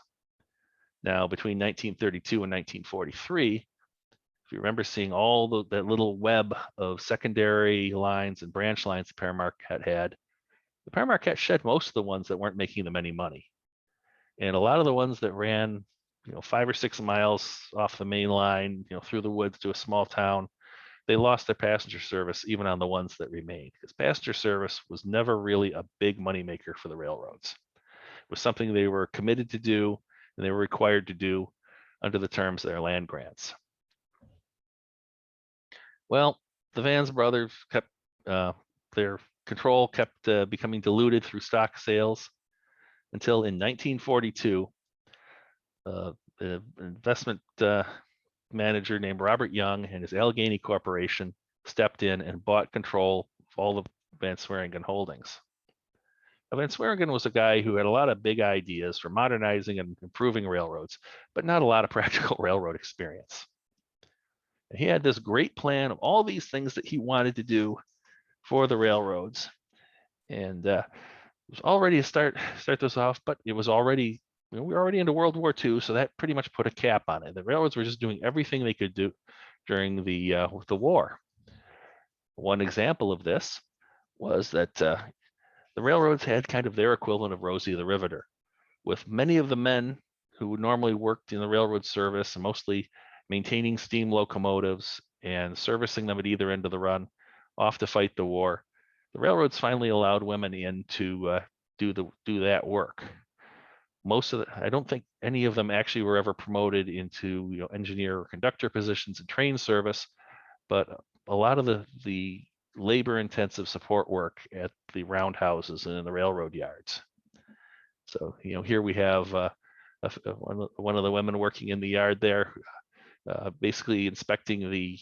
Now, between 1932 and 1943, if you remember seeing all that little web of secondary lines and branch lines the Pere Marquette had, the Pere Marquette shed most of the ones that weren't making them any money. And a lot of the ones that ran 5 or 6 miles off the main line, through the woods to a small town, they lost their passenger service even on the ones that remained, because passenger service was never really a big moneymaker for the railroads. It was something they were committed to do, and they were required to do under the terms of their land grants. Well, the Vans brothers kept their control kept becoming diluted through stock sales, until in 1942, the investment manager named Robert Young and his Allegheny Corporation stepped in and bought control of all the Van Swearingen holdings. Now, Van Swearingen was a guy who had a lot of big ideas for modernizing and improving railroads, but not a lot of practical railroad experience. And he had this great plan of all these things that he wanted to do for the railroads. And it was already to start this off, but it was already, we were already into World War II, so that pretty much put a cap on it. The railroads were just doing everything they could do during the war. One example of this was that the railroads had kind of their equivalent of Rosie the Riveter, with many of the men who normally worked in the railroad service and mostly maintaining steam locomotives and servicing them at either end of the run off to fight the war. The railroads finally allowed women in to do that work. I don't think any of them actually were ever promoted into engineer or conductor positions in train service, but a lot of the labor-intensive support work at the roundhouses and in the railroad yards. So here we have one of the women working in the yard there, basically inspecting the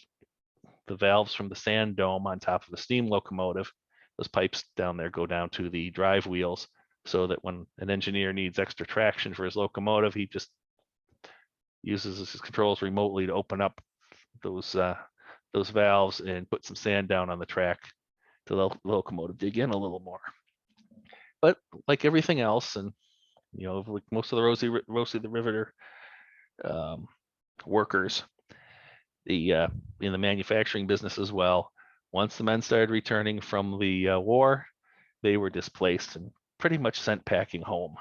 valves from the sand dome on top of the steam locomotive. Those pipes down there go down to the drive wheels, so that when an engineer needs extra traction for his locomotive, he just uses his controls remotely to open up those valves and put some sand down on the track to the locomotive dig in a little more. But like everything else, and like most of the Rosie the Riveter workers, in the manufacturing business as well, once the men started returning from the war, they were displaced and pretty much sent packing home.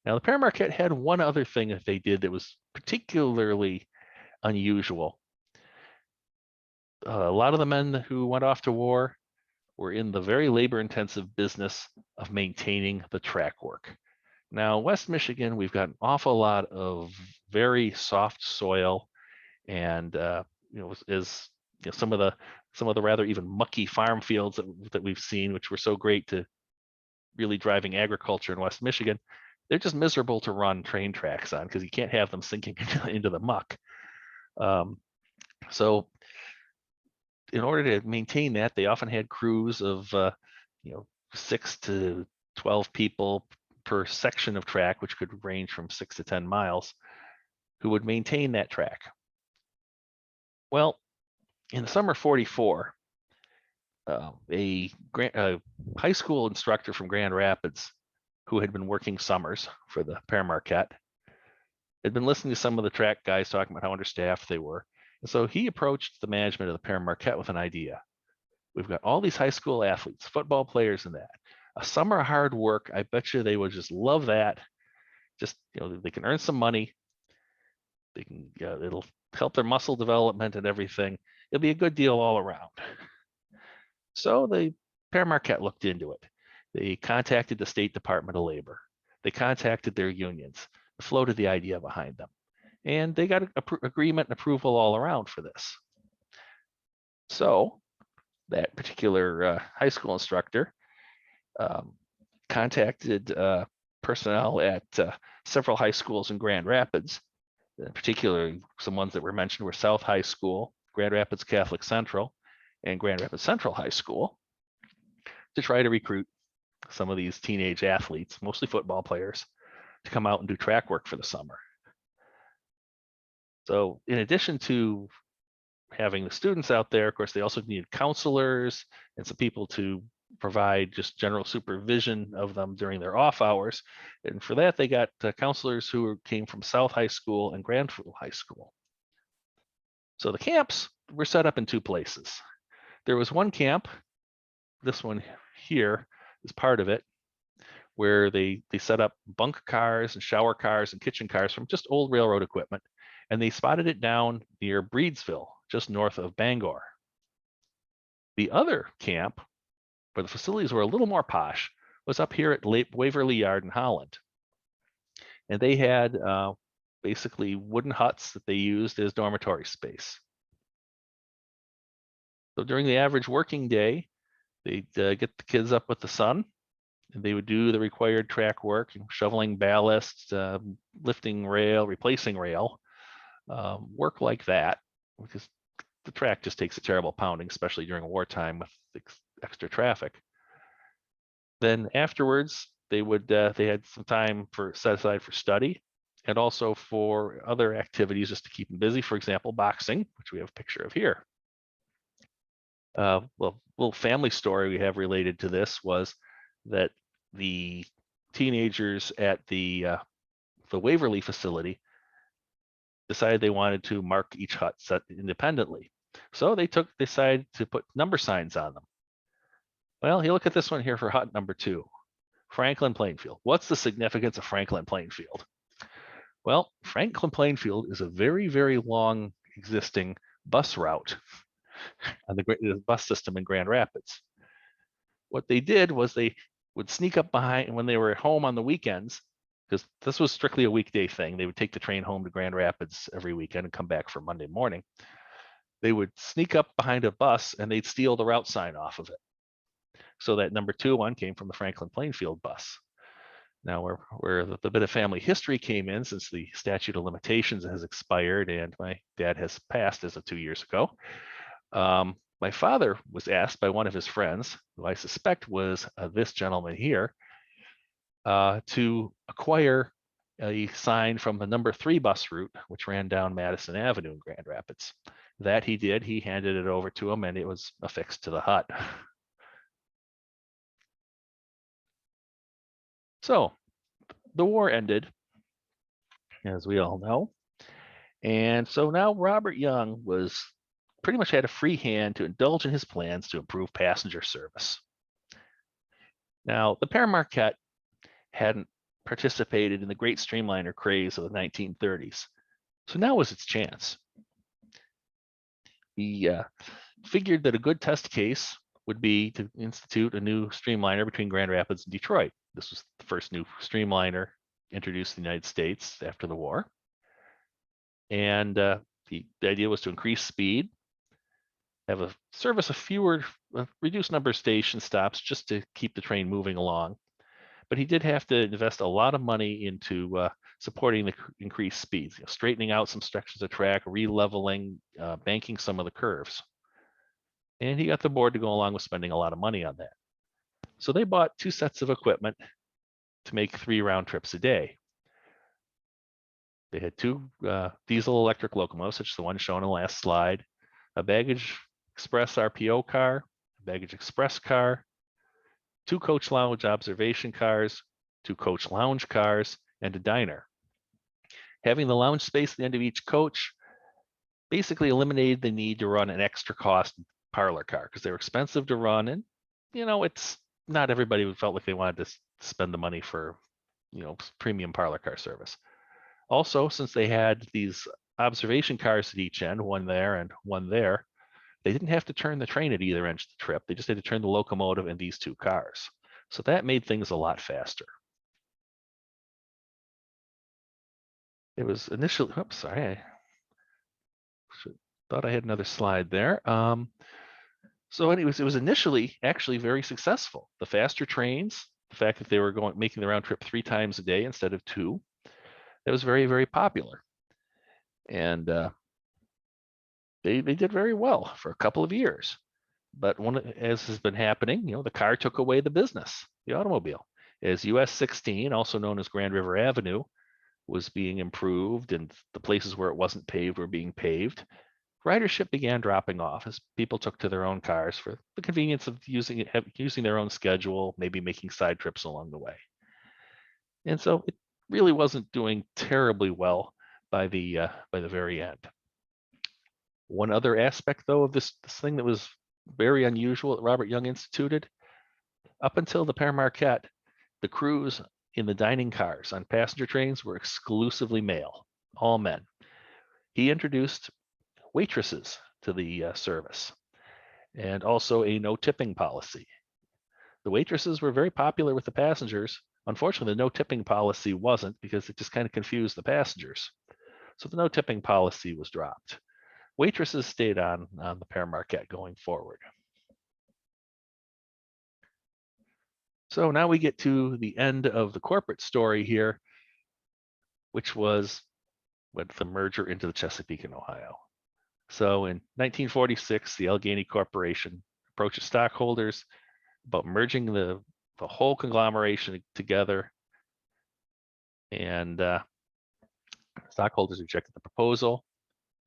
Now, the Pere Marquette had one other thing that they did that was particularly unusual. A lot of the men who went off to war were in the very labor-intensive business of maintaining the track work. Now, West Michigan, we've got an awful lot of very soft soil, and some of some of the rather even mucky farm fields that we've seen, which were so great to really driving agriculture in West Michigan, they're just miserable to run train tracks on because you can't have them sinking into the muck. So in order to maintain that, they often had crews of 6 to 12 people per section of track, which could range from 6 to 10 miles, who would maintain that track. Well, in the summer '44, a high school instructor from Grand Rapids, who had been working summers for the Pere Marquette, had been listening to some of the track guys talking about how understaffed they were. And so he approached the management of the Pere Marquette with an idea. We've got all these high school athletes, football players and that. A summer of hard work, I bet you they would just love that. Just, they can earn some money. They can, it'll help their muscle development and everything. It'll be a good deal all around. So the Pere Marquette looked into it. They contacted the State Department of Labor. They contacted their unions, floated the idea behind them. And they got agreement and approval all around for this. So that particular high school instructor contacted personnel at several high schools in Grand Rapids. In particular, some ones that were mentioned were South High School, Grand Rapids Catholic Central, and Grand Rapids Central High School, to try to recruit some of these teenage athletes, mostly football players, to come out and do track work for the summer. So in addition to having the students out there, of course, they also needed counselors and some people to provide just general supervision of them during their off hours. And for that, they got counselors who came from South High School and Granville High School. So the camps were set up in 2 places. There was one camp, this one here is part of it, where they set up bunk cars and shower cars and kitchen cars from just old railroad equipment. And they spotted it down near Breedsville, just north of Bangor. The other camp, where the facilities were a little more posh, was up here at Waverly Yard in Holland. And they had basically wooden huts that they used as dormitory space. So during the average working day, they'd get the kids up with the sun, and they would do the required track work, shoveling ballast, lifting rail, replacing rail, work like that, because the track just takes a terrible pounding, especially during wartime with extra traffic. Then afterwards, they had some time set aside for study and also for other activities just to keep them busy. For example, boxing, which we have a picture of here. Little family story we have related to this was that the teenagers at the Waverly facility decided they wanted to mark each hut set independently. So they decided to put number signs on them. Well, you look at this one here for hut number 2, Franklin Plainfield. What's the significance of Franklin Plainfield? Well, Franklin Plainfield is a very, very long existing bus route on the bus system in Grand Rapids. What they did was they would sneak up behind when they were home on the weekends, because this was strictly a weekday thing. They would take the train home to Grand Rapids every weekend and come back for Monday morning. They would sneak up behind a bus and they'd steal the route sign off of it. So that number 2 one came from the Franklin Plainfield bus. Now where the bit of family history came in, since the statute of limitations has expired and my dad has passed as of 2 years ago, my father was asked by one of his friends, who I suspect was this gentleman here, to acquire a sign from the number 3 bus route, which ran down Madison Avenue in Grand Rapids. That he did. He handed it over to him and it was affixed to the hut. So the war ended, as we all know. And so now Robert Young pretty much had a free hand to indulge in his plans to improve passenger service. Now, the Pere Marquette hadn't participated in the great streamliner craze of the 1930s. So now was its chance. He figured that a good test case would be to institute a new streamliner between Grand Rapids and Detroit. This was the first new streamliner introduced in the United States after the war. And the idea was to increase speed have a service of fewer, reduced number of station stops just to keep the train moving along. But he did have to invest a lot of money into supporting the increased speeds, straightening out some sections of track, re-leveling, banking some of the curves. And he got the board to go along with spending a lot of money on that. So they bought 2 sets of equipment to make 3 round trips a day. They had 2 diesel electric locomotives, such as the one shown in the last slide, a baggage express RPO car, a baggage express car, 2 coach lounge observation cars, 2 coach lounge cars, and a diner. Having the lounge space at the end of each coach basically eliminated the need to run an extra cost parlor car because they were expensive to run, and it's not everybody who felt like they wanted to spend the money for premium parlor car service. Also, since they had these observation cars at each end, one there and one there, they didn't have to turn the train at either end of the trip. They just had to turn the locomotive and these 2 cars. So that made things a lot faster. It was initially, oops, sorry, I thought I had another slide there. So anyways, it was initially actually very successful. The faster trains, the fact that they were making the round trip 3 times a day instead of 2, that was very, very popular. And they did very well for a couple of years. But as has been happening, the car took away the business, the automobile. As US 16, also known as Grand River Avenue, was being improved and the places where it wasn't paved were being paved, ridership began dropping off as people took to their own cars for the convenience of using their own schedule, maybe making side trips along the way. And so it really wasn't doing terribly well by the very end. One other aspect, though, of this thing that was very unusual that Robert Young instituted, up until the Pere Marquette, the crews in the dining cars on passenger trains were exclusively male, all men. He introduced waitresses to the service and also a no tipping policy. The waitresses were very popular with the passengers. Unfortunately, the no tipping policy wasn't, because it just kind of confused the passengers. So the no tipping policy was dropped. Waitresses stayed on the Pere Marquette going forward. So now we get to the end of the corporate story here, which was with the merger into the Chesapeake and Ohio. So in 1946, the Allegheny Corporation approaches stockholders about merging the whole conglomeration together, and stockholders rejected the proposal,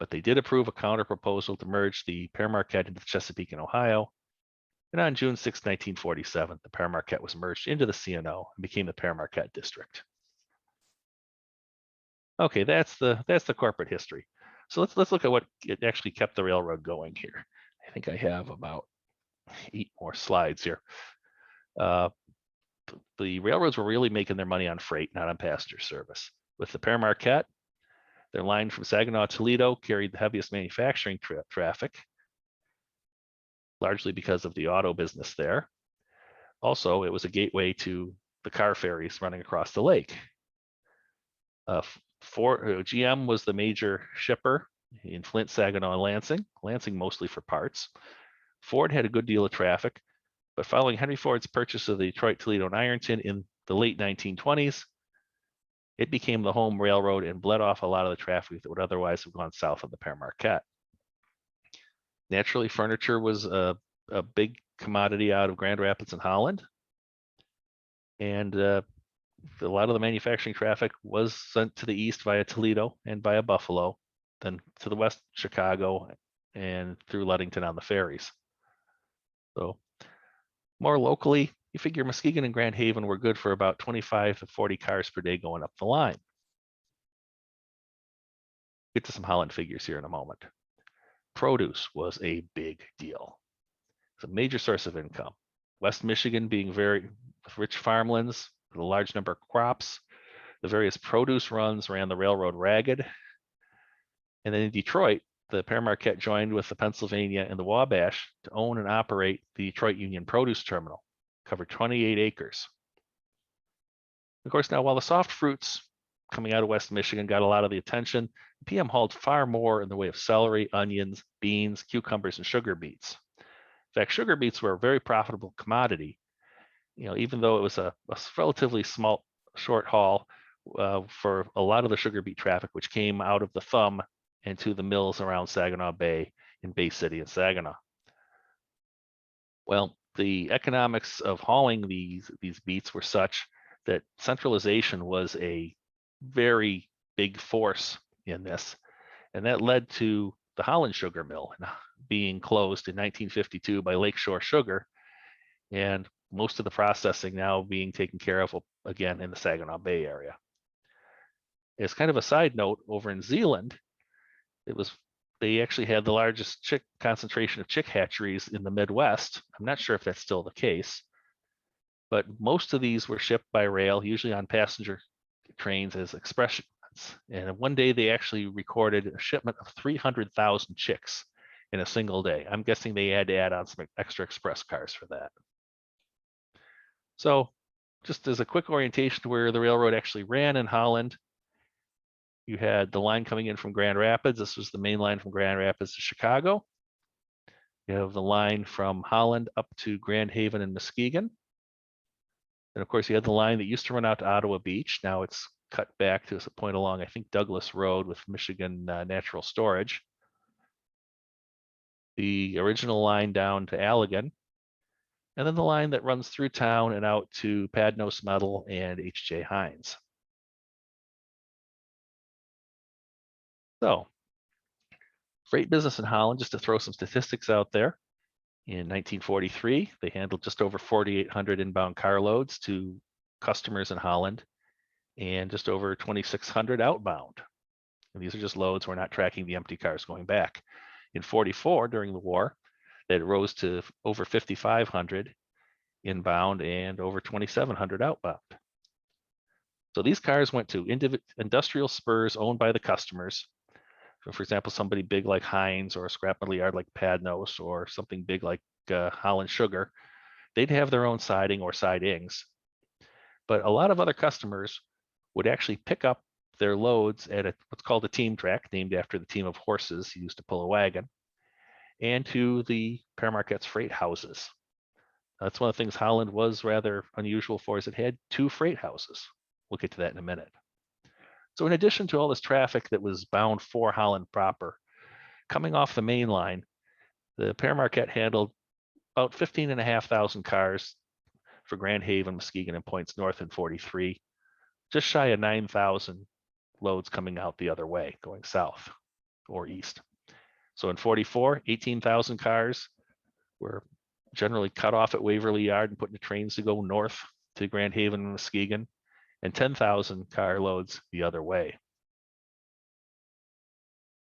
but they did approve a counter proposal to merge the Pere Marquette into the Chesapeake and Ohio. And on June 6, 1947, the Pere Marquette was merged into the C&O and became the Pere Marquette District. Okay, that's the corporate history. So let's look at what it actually kept the railroad going here. I think I have about 8 more slides here. The railroads were really making their money on freight, not on passenger service. With the Pere Marquette, their line from Saginaw to Toledo carried the heaviest manufacturing traffic, largely because of the auto business there. Also, it was a gateway to the car ferries running across the lake. GM was the major shipper in Flint, Saginaw, and Lansing mostly for parts. Ford had a good deal of traffic, but following Henry Ford's purchase of the Detroit, Toledo, and Ironton in the late 1920s, it became the home railroad and bled off a lot of the traffic that would otherwise have gone south of the Pere Marquette. Naturally, furniture was a big commodity out of Grand Rapids and Holland. And a lot of the manufacturing traffic was sent to the east via Toledo and via Buffalo, then to the west, Chicago, and through Ludington on the ferries. So more locally, you figure Muskegon and Grand Haven were good for about 25 to 40 cars per day going up the line. Get to some Holland figures here in a moment. Produce was a big deal. It's a major source of income. West Michigan being very rich farmlands with a large number of crops. The various produce runs ran the railroad ragged. And then in Detroit, the Pere Marquette joined with the Pennsylvania and the Wabash to own and operate the Detroit Union Produce Terminal, covered 28 acres. Of course, now while the soft fruits coming out of West Michigan got a lot of the attention. PM hauled far more in the way of celery, onions, beans, cucumbers, and sugar beets. In fact, sugar beets were a very profitable commodity. Even though it was a relatively small, short haul for a lot of the sugar beet traffic, which came out of the Thumb and to the mills around Saginaw Bay in Bay City and Saginaw. Well, the economics of hauling these beets were such that centralization was a very big force in this. And that led to the Holland Sugar Mill being closed in 1952 by Lakeshore Sugar, and most of the processing now being taken care of, again, in the Saginaw Bay area. As kind of a side note, over in Zealand, they actually had the largest chick concentration of chick hatcheries in the Midwest. I'm not sure if that's still the case, but most of these were shipped by rail, usually on passenger trains as express shipments. And one day they actually recorded a shipment of 300,000 chicks in a single day. I'm guessing they had to add on some extra express cars for that. So just as a quick orientation to where the railroad actually ran in Holland, you had the line coming in from Grand Rapids. This was the main line from Grand Rapids to Chicago. You have the line from Holland up to Grand Haven and Muskegon. And of course, you had the line that used to run out to Ottawa Beach. Now it's cut back to a point along, I think, Douglas Road with Michigan Natural Storage. The original line down to Allegan. And then the line that runs through town and out to Padnos Metal and H.J. Heinz. So, freight business in Holland, just to throw some statistics out there. In 1943, they handled just over 4,800 inbound carloads to customers in Holland and just over 2,600 outbound. And these are just loads. We're not tracking the empty cars going back. In 44, during the war, that rose to over 5,500 inbound and over 2,700 outbound. So these cars went to industrial spurs owned by the customers. So for example, somebody big like Heinz or a scrap metal yard like Padnos or something big like Holland Sugar, they'd have their own siding or sidings. But a lot of other customers would actually pick up their loads at what's called a team track, named after the team of horses used to pull a wagon, and to the Pere Marquette's freight houses. That's one of the things Holland was rather unusual for, is it had 2 freight houses. We'll get to that in a minute. So in addition to all this traffic that was bound for Holland proper, coming off the main line, the Pere Marquette handled about 15,500 cars for Grand Haven, Muskegon, and points north in 43, just shy of 9,000 loads coming out the other way, going south or east. So in 44, 18,000 cars were generally cut off at Waverly Yard and put into trains to go north to Grand Haven and Muskegon, and 10,000 car loads the other way.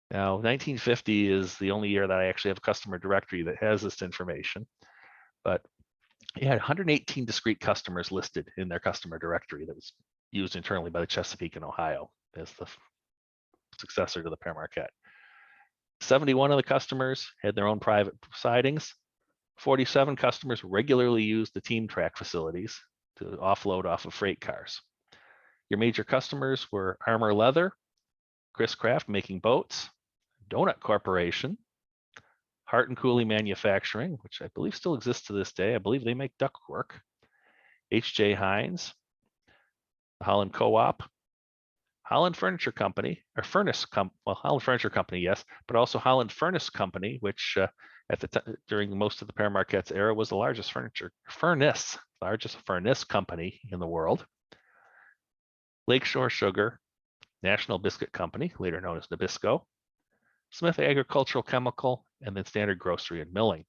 Now, 1950 is the only year that I actually have a customer directory that has this information, but it had 118 discrete customers listed in their customer directory that was used internally by the Chesapeake and Ohio as the successor to the Pere Marquette. 71 of the customers had their own private sidings. 47 customers regularly used the team track facilities to offload off of freight cars. Your major customers were Armor Leather, Chris Craft making boats, Donut Corporation, Hart and Cooley Manufacturing, which I believe still exists to this day. I believe they make ductwork, H.J. Heinz, the Holland Co-op, Holland Furniture Company, or Holland Furniture Company, yes, but also Holland Furnace Company, which during most of the Pere Marquette's era was the largest furnace company in the world. Lakeshore Sugar, National Biscuit Company, later known as Nabisco, Smith Agricultural Chemical, and then Standard Grocery and Milling.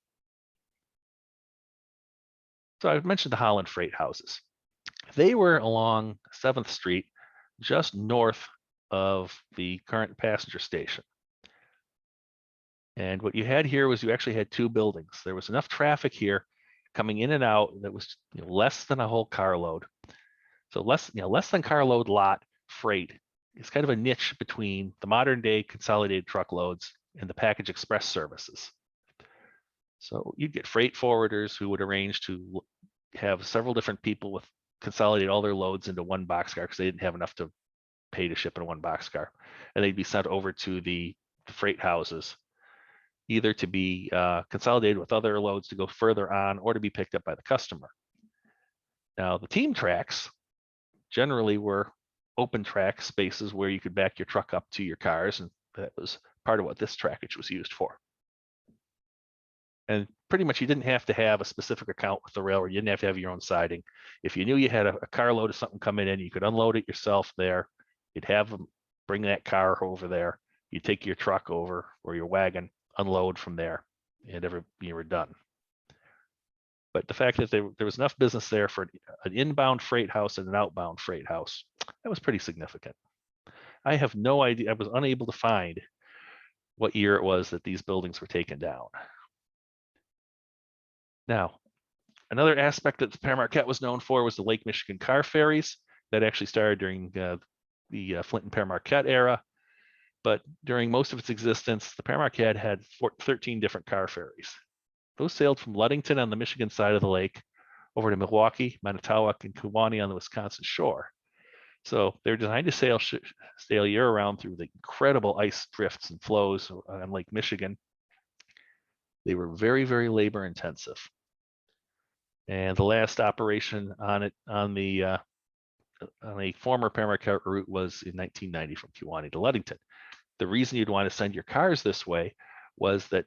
So I've mentioned the Holland freight houses. They were along 7th Street, just north of the current passenger station. And what you had here was you actually had 2 buildings. There was enough traffic here coming in and out that was less than a whole carload. So less than carload lot freight is kind of a niche between the modern day consolidated truckloads and the package express services. So you'd get freight forwarders who would arrange to have several different people consolidate all their loads into one boxcar because they didn't have enough to pay to ship in one boxcar, and they'd be sent over to the freight houses, either to be consolidated with other loads to go further on or to be picked up by the customer. Now, the team tracks generally were open track spaces where you could back your truck up to your cars, and that was part of what this trackage was used for. And pretty much you didn't have to have a specific account with the railroad. You didn't have to have your own siding. If you knew you had a carload of something coming in, you could unload it yourself there. You'd have them bring that car over there. You'd take your truck over or your wagon, unload from there, and you were done. But the fact that there was enough business there for an inbound freight house and an outbound freight house, that was pretty significant. I have no idea. I was unable to find what year it was that these buildings were taken down. Now, another aspect that the Pere Marquette was known for was the Lake Michigan car ferries that actually started during the Flint and Pere Marquette era. But during most of its existence, the Pere Marquette had 13 different car ferries. Those sailed from Ludington on the Michigan side of the lake over to Milwaukee, Manitowoc, and Kewanee on the Wisconsin shore. So they're designed to sail year-round through the incredible ice drifts and flows on Lake Michigan. They were very, very labor intensive. And the last operation on a former Pere Marquette route was in 1990 from Kewanee to Ludington. The reason you'd want to send your cars this way was that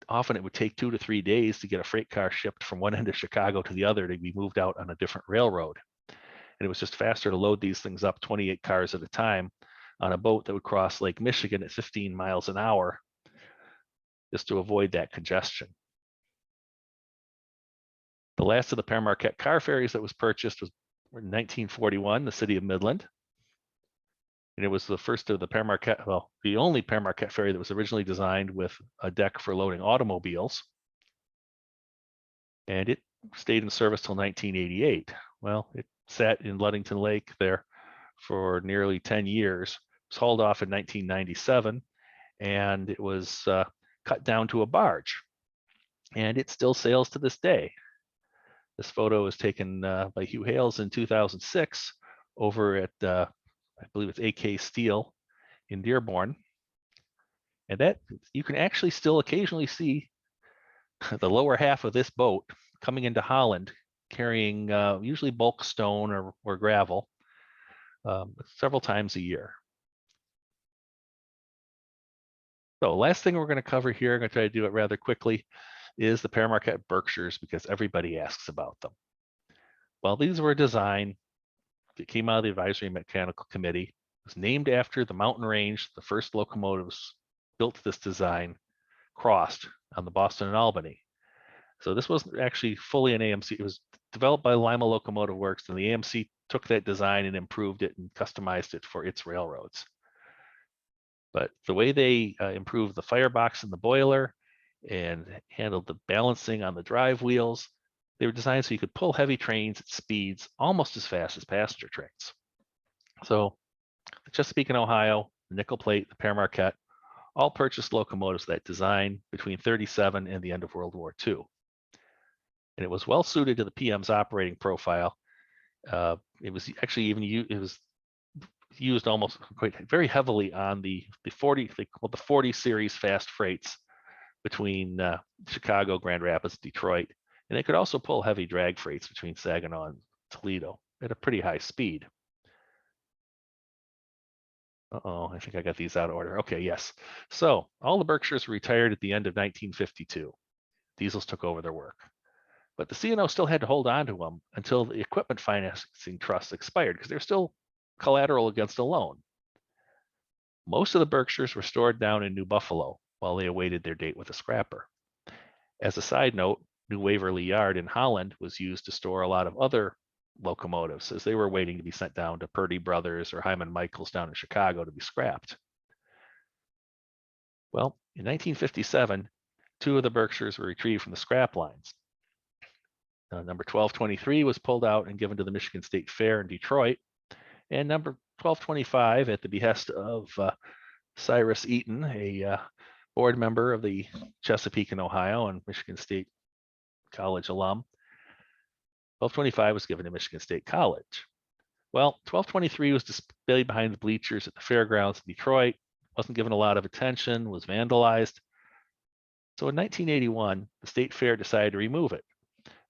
often it would take 2 to 3 days to get a freight car shipped from one end of Chicago to the other to be moved out on a different railroad. And it was just faster to load these things up 28 cars at a time on a boat that would cross Lake Michigan at 15 miles an hour just to avoid that congestion. The last of the Pere Marquette car ferries that was purchased was in 1941, the city of Midland. And it was the first of the Pere Marquette, well, the only Pere Marquette ferry that was originally designed with a deck for loading automobiles. And it stayed in service till 1988. Well, it sat in Ludington Lake there for nearly 10 years. It was hauled off in 1997, and it was cut down to a barge. And it still sails to this day. This photo was taken by Hugh Hales in 2006 over at, I believe it's AK Steel in Dearborn. And that you can actually still occasionally see the lower half of this boat coming into Holland, carrying usually bulk stone or gravel several times a year. So last thing we're going to cover here, I'm going to try to do it rather quickly, is the Pere Marquette Berkshires, because everybody asks about them. Well, these were a design that came out of the Advisory Mechanical Committee. It was named after the mountain range the first locomotives built to this design crossed on the Boston and Albany. So this wasn't actually fully an AMC. It was developed by Lima Locomotive Works, and the AMC took that design and improved it and customized it for its railroads. But the way they improved the firebox and the boiler and handled the balancing on the drive wheels, they were designed so you could pull heavy trains at speeds almost as fast as passenger trains. So the Chesapeake and Ohio, the Nickel Plate, the Pere Marquette, all purchased locomotives that design between 1937 and the end of World War II. And it was well suited to the PM's operating profile. It was actually even used almost very heavily on the 40 series fast freights between Chicago, Grand Rapids, Detroit, and they could also pull heavy drag freights between Saginaw and Toledo at a pretty high speed. I think I got these out of order. Okay, yes. So all the Berkshires were retired at the end of 1952. Diesels took over their work. But the C&O still had to hold on to them until the equipment financing trust expired because they're still collateral against a loan. Most of the Berkshires were stored down in New Buffalo while they awaited their date with a scrapper. As a side note, New Waverly Yard in Holland was used to store a lot of other locomotives as they were waiting to be sent down to Purdy Brothers or Hyman Michaels down in Chicago to be scrapped. Well, in 1957, 2 of the Berkshires were retrieved from the scrap lines. Number 1223 was pulled out and given to the Michigan State Fair in Detroit, and number 1225, at the behest of Cyrus Eaton, a board member of the Chesapeake and Ohio and Michigan State College alum, 1225 was given to Michigan State College. Well, 1223 was displayed behind the bleachers at the fairgrounds in Detroit, wasn't given a lot of attention, was vandalized. So in 1981, the state fair decided to remove it.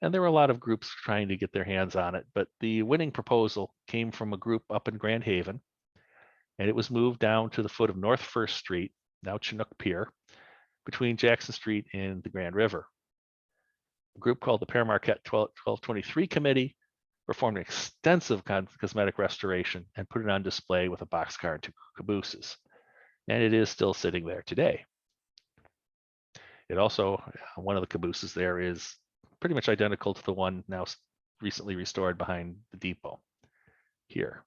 And there were a lot of groups trying to get their hands on it, but the winning proposal came from a group up in Grand Haven, and it was moved down to the foot of North First Street, now Chinook Pier, between Jackson Street and the Grand River. A group called the Pere Marquette 1223 Committee performed an extensive cosmetic restoration and put it on display with a boxcar and 2 cabooses. And it is still sitting there today. It also, one of the cabooses there is pretty much identical to the one now recently restored behind the depot here.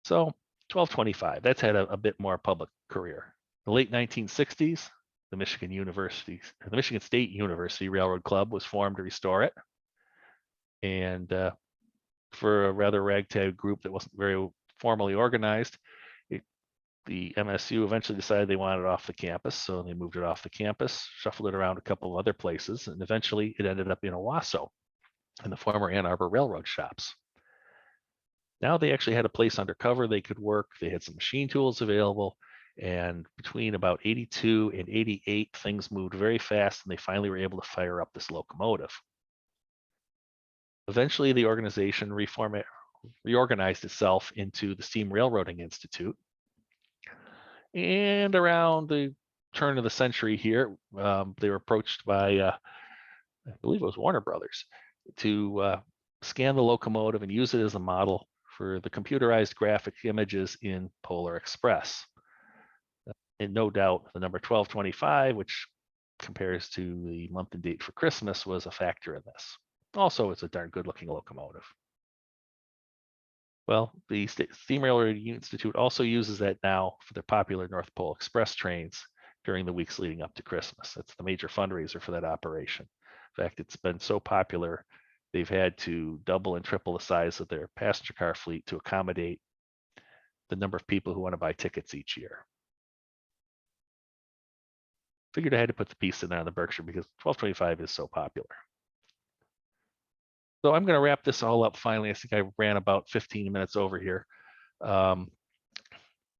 So 1225, that's had a bit more public career. The late 1960s, the Michigan State University Railroad Club was formed to restore it. And for a rather ragtag group that wasn't very formally organized, the MSU eventually decided they wanted it off the campus, so they moved it off the campus, shuffled it around a couple of other places, and eventually it ended up in Owasso, in the former Ann Arbor Railroad shops. Now they actually had a place undercover they could work. They had some machine tools available, and between about 82 and 88, things moved very fast, and they finally were able to fire up this locomotive. Eventually, the organization reorganized itself into the Steam Railroading Institute. And around the turn of the century here, they were approached by, I believe it was Warner Brothers, to scan the locomotive and use it as a model for the computerized graphic images in Polar Express. And no doubt the number 1225, which compares to the month and date for Christmas, was a factor in this. Also, it's a darn good looking locomotive. Well, the Steam Railroading Institute also uses that now for their popular North Pole Express trains during the weeks leading up to Christmas. That's the major fundraiser for that operation. In fact, it's been so popular, they've had to double and triple the size of their passenger car fleet to accommodate the number of people who want to buy tickets each year. Figured I had to put the piece in there on the Berkshire because 1225 is so popular. So I'm going to wrap this all up finally. I think I ran about 15 minutes over here. I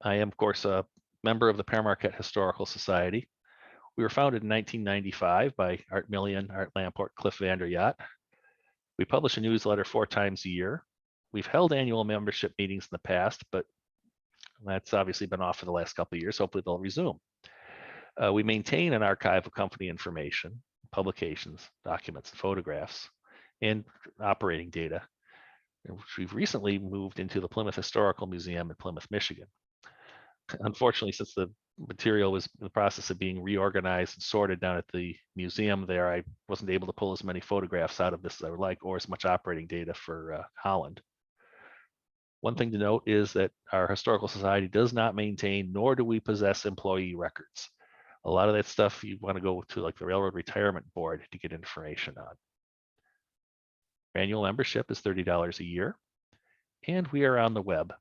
am, of course, a member of the Pere Marquette Historical Society. We were founded in 1995 by Art Millian, Art Lamport, Cliff Vanderyacht. We publish a newsletter 4 times a year. We've held annual membership meetings in the past, but that's obviously been off for the last couple of years. Hopefully they'll resume. We maintain an archive of company information, publications, documents, and photographs, and operating data, which we've recently moved into the Plymouth Historical Museum in Plymouth, Michigan. Unfortunately, since the material was in the process of being reorganized and sorted down at the museum there, I wasn't able to pull as many photographs out of this as I would like, or as much operating data for Holland. One thing to note is that our historical society does not maintain, nor do we possess employee records. A lot of that stuff you want to go to like the Railroad Retirement Board to get information on. Annual membership is $30 a year, and we are on the web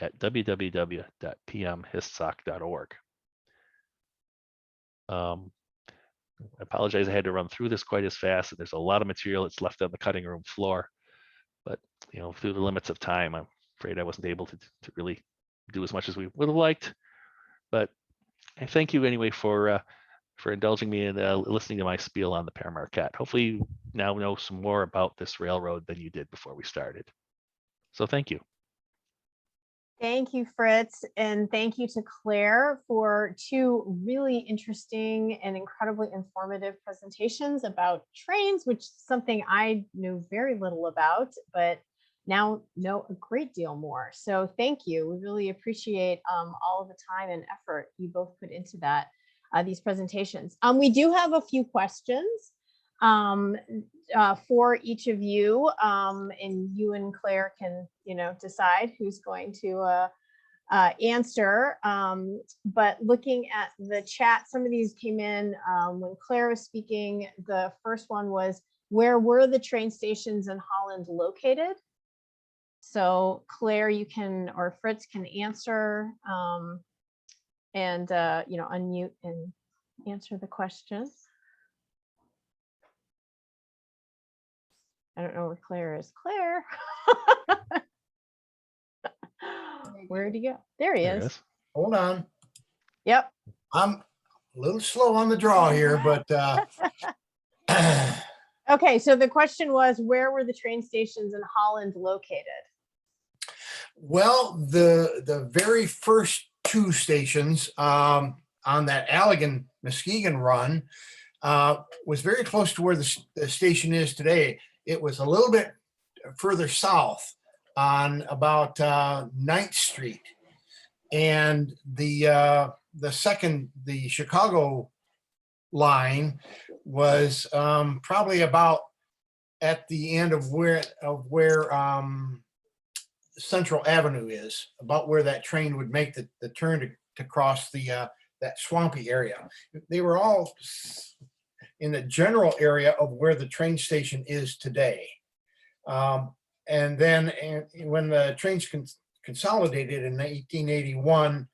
at www.pmhistsoc.org. I apologize I had to run through this quite as fast. There's a lot of material that's left on the cutting room floor, but through the limits of time, I'm afraid I wasn't able to really do as much as we would have liked. But I thank you anyway for indulging me in listening to my spiel on the Pere Marquette. Hopefully you now know some more about this railroad than you did before we started. So thank you. Thank you, Fritz, and thank you to Claire for 2 really interesting and incredibly informative presentations about trains, which is something I knew very little about, but now know a great deal more. So thank you. We really appreciate all of the time and effort you both put into that, these presentations. We do have a few questions for each of you, and you and Claire can, decide who's going to answer. But looking at the chat, some of these came in when Claire was speaking. The first one was, where were the train stations in Holland located? So Claire, you can, or Fritz can answer and, unmute and answer the question. I don't know where Claire is. Claire. Where'd he go? There he There it is. is. Hold on. Yep. I'm a little slow on the draw here, but Okay, so the question was, where were the train stations in Holland located? well, the very first two stations on that Allegan Muskegon run was very close to where the station is today. It was a little bit further south on about 9th Street. And the Chicago line was probably about at the end of where Central Avenue is, about where that train would make the turn to cross that swampy area. They were all in the general area of where the train station is today. And then when the trains consolidated in 1881,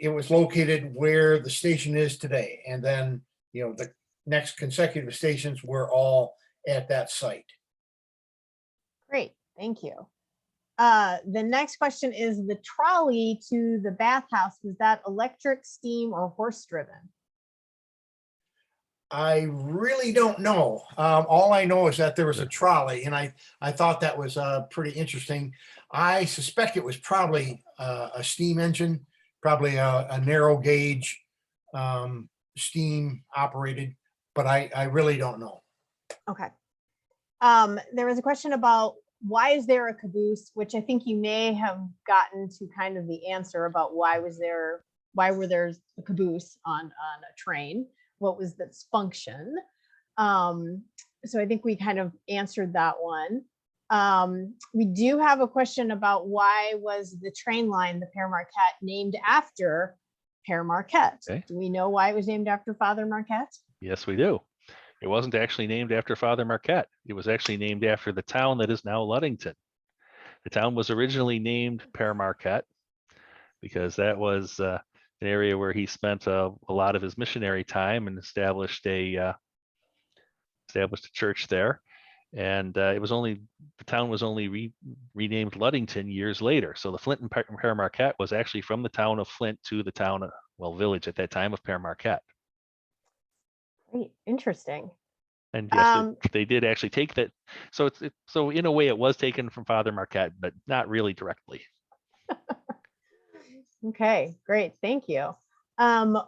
it was located where the station is today. And then, the next consecutive stations were all at that site. Great, thank you. The next question is, the trolley to the bathhouse, was that electric, steam, or horse driven? I really don't know. All I know is that there was a trolley, and I thought that was pretty interesting. I suspect it was probably a steam engine, probably a narrow gauge steam operated, but I really don't know. Okay. There was a question about why is there a caboose, which I think you may have gotten to kind of the answer about why were there a caboose on a train? What was its function? So I think we kind of answered that one. We do have a question about why was the train line, the Pere Marquette, named after Pere Marquette? Okay. Do we know why it was named after Father Marquette? Yes, we do. It wasn't actually named after Father Marquette. It was actually named after the town that is now Ludington. The town was originally named Pere Marquette because that was an area where he spent a lot of his missionary time and established a church there. And the town was only renamed Ludington years later. So the Flint and Pere Marquette was actually from the town of Flint to the town, village at that time of Pere Marquette. Great, interesting. And yes, they did actually take that. So so in a way it was taken from Father Marquette, but not really directly. Okay, great, thank you.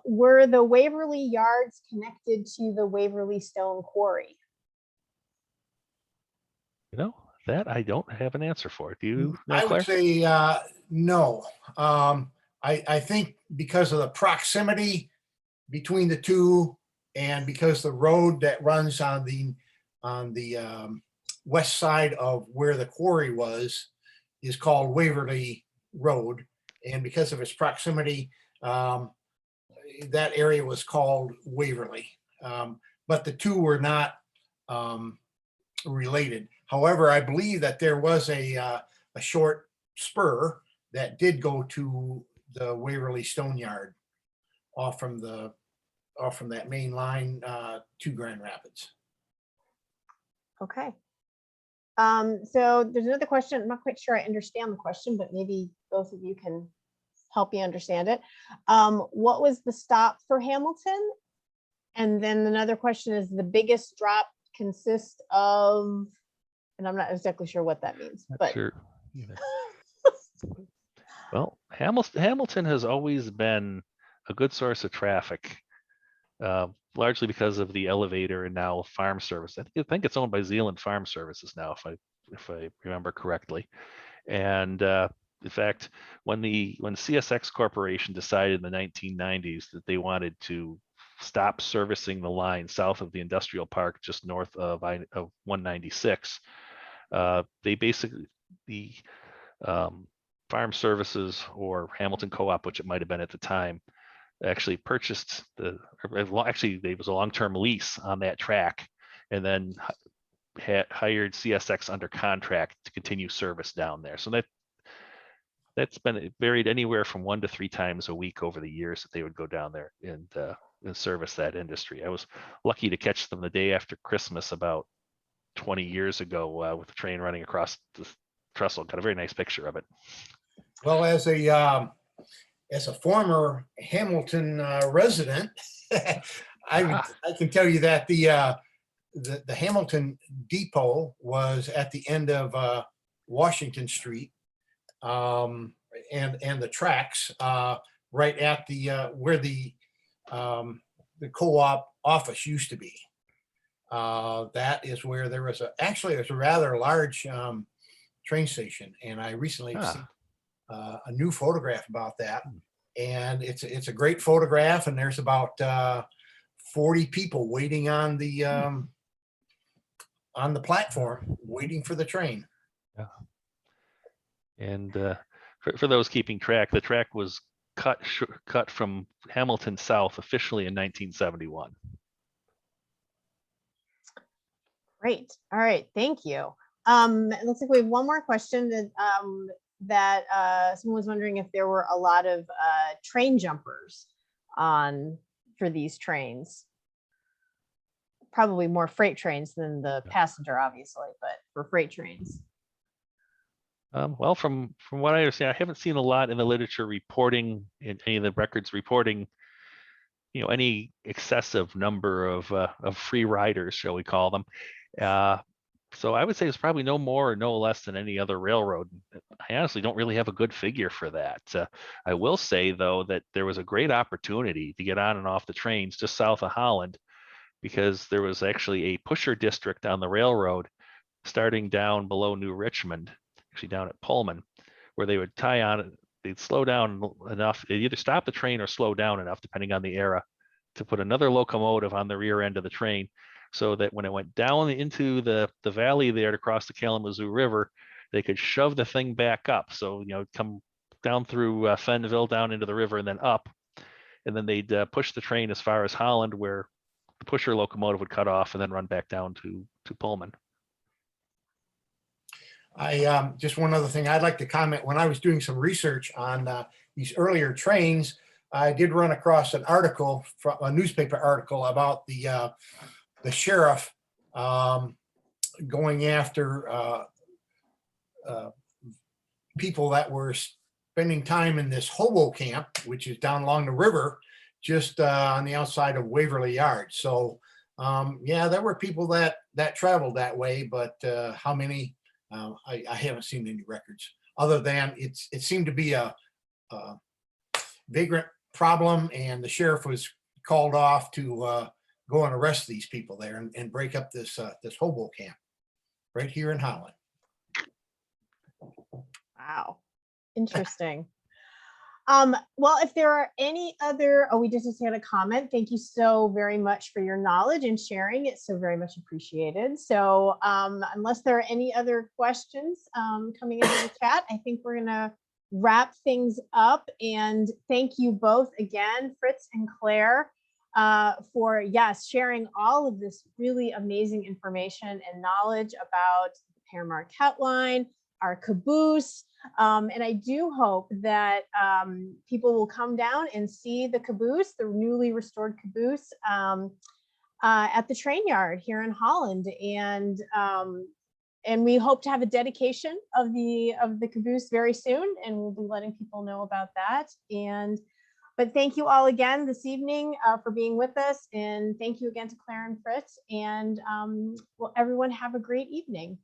Were the Waverly Yards connected to the Waverly Stone Quarry? That I don't have an answer for. Do you know, I Claire? would say no. I think because of the proximity between the two, and because the road that runs on the west side of where the quarry was is called Waverly Road, and because of its proximity, that area was called Waverly. But the two were not related. However, I believe that there was a short spur that did go to the Waverly Stone Yard off from that main line to Grand Rapids. Okay. So there's another question. I'm not quite sure I understand the question, but maybe both of you can help me understand it. What was the stop for Hamilton? And then another question is, the biggest drop consists of, and I'm not exactly sure what that means, Not but sure either. Well, Hamilton has always been a good source of traffic, largely because of the elevator and now farm service. I think it's owned by Zealand Farm Services now, if I remember correctly. And in fact, when CSX Corporation decided in the 1990s that they wanted to stop servicing the line south of the industrial park just north of 196, they basically, the farm services or Hamilton Co-op, which it might have been at the time, actually purchased there was a long-term lease on that track, and then hired CSX under contract to continue service down there. So that's been varied anywhere from 1 to 3 times a week over the years that they would go down there and service that industry. I was lucky to catch them the day after Christmas about 20 years ago with the train running across the trestle. Got a very nice picture of it. Well, as a former Hamilton resident, I can tell you that the Hamilton Depot was at the end of Washington Street, and the tracks right at the where the co-op office used to be. That is where there was actually it was a rather large train station, and I recently Ah. seen a new photograph about that, and it's a great photograph, and there's about 40 people waiting on the platform waiting for the train. And for those keeping track, the track was cut from Hamilton south officially in 1971. Great. All right. Thank you. It looks like we have one more question that someone was wondering if there were a lot of train jumpers for these trains. Probably more freight trains than the passenger, obviously, but for freight trains. Well, from what I understand, I haven't seen a lot in the literature reporting, in any of the records reporting, any excessive number of free riders, shall we call them. So I would say it's probably no more or no less than any other railroad. I honestly don't really have a good figure for that. I will say, though, that there was a great opportunity to get on and off the trains just south of Holland, because there was actually a pusher district on the railroad starting down below New Richmond, actually down at Pullman, where they would tie on, they'd slow down enough, they'd either stop the train or slow down enough, depending on the era, to put another locomotive on the rear end of the train, so that when it went down into the valley there to cross the Kalamazoo River, they could shove the thing back up. So, come down through Fenville, down into the river, and then up. And then they'd push the train as far as Holland, where the pusher locomotive would cut off and then run back down to Pullman. Just one other thing I'd like to comment. When I was doing some research on these earlier trains, I did run across an article, from a newspaper article, about the sheriff going after people that were spending time in this hobo camp, which is down along the river, just on the outside of Waverly Yard. So yeah, there were people that traveled that way, but how many? I haven't seen any records, other than it seemed to be a vagrant problem, and the sheriff was called off to go and arrest these people there and break up this hobo camp right here in Holland. Wow. Interesting. Well, if there are any other, we just had a comment. Thank you so very much for your knowledge and sharing. It's so very much appreciated. So unless there are any other questions coming into the chat, I think we're gonna wrap things up. And thank you both again, Fritz and Claire, for sharing all of this really amazing information and knowledge about the Pere Marquette line, our caboose. And I do hope that people will come down and see the caboose, the newly restored caboose, at the train yard here in Holland. And we hope to have a dedication of the caboose very soon, and we'll be letting people know about that. But thank you all again this evening for being with us, and thank you again to Claire and Fritz. And well, everyone have a great evening.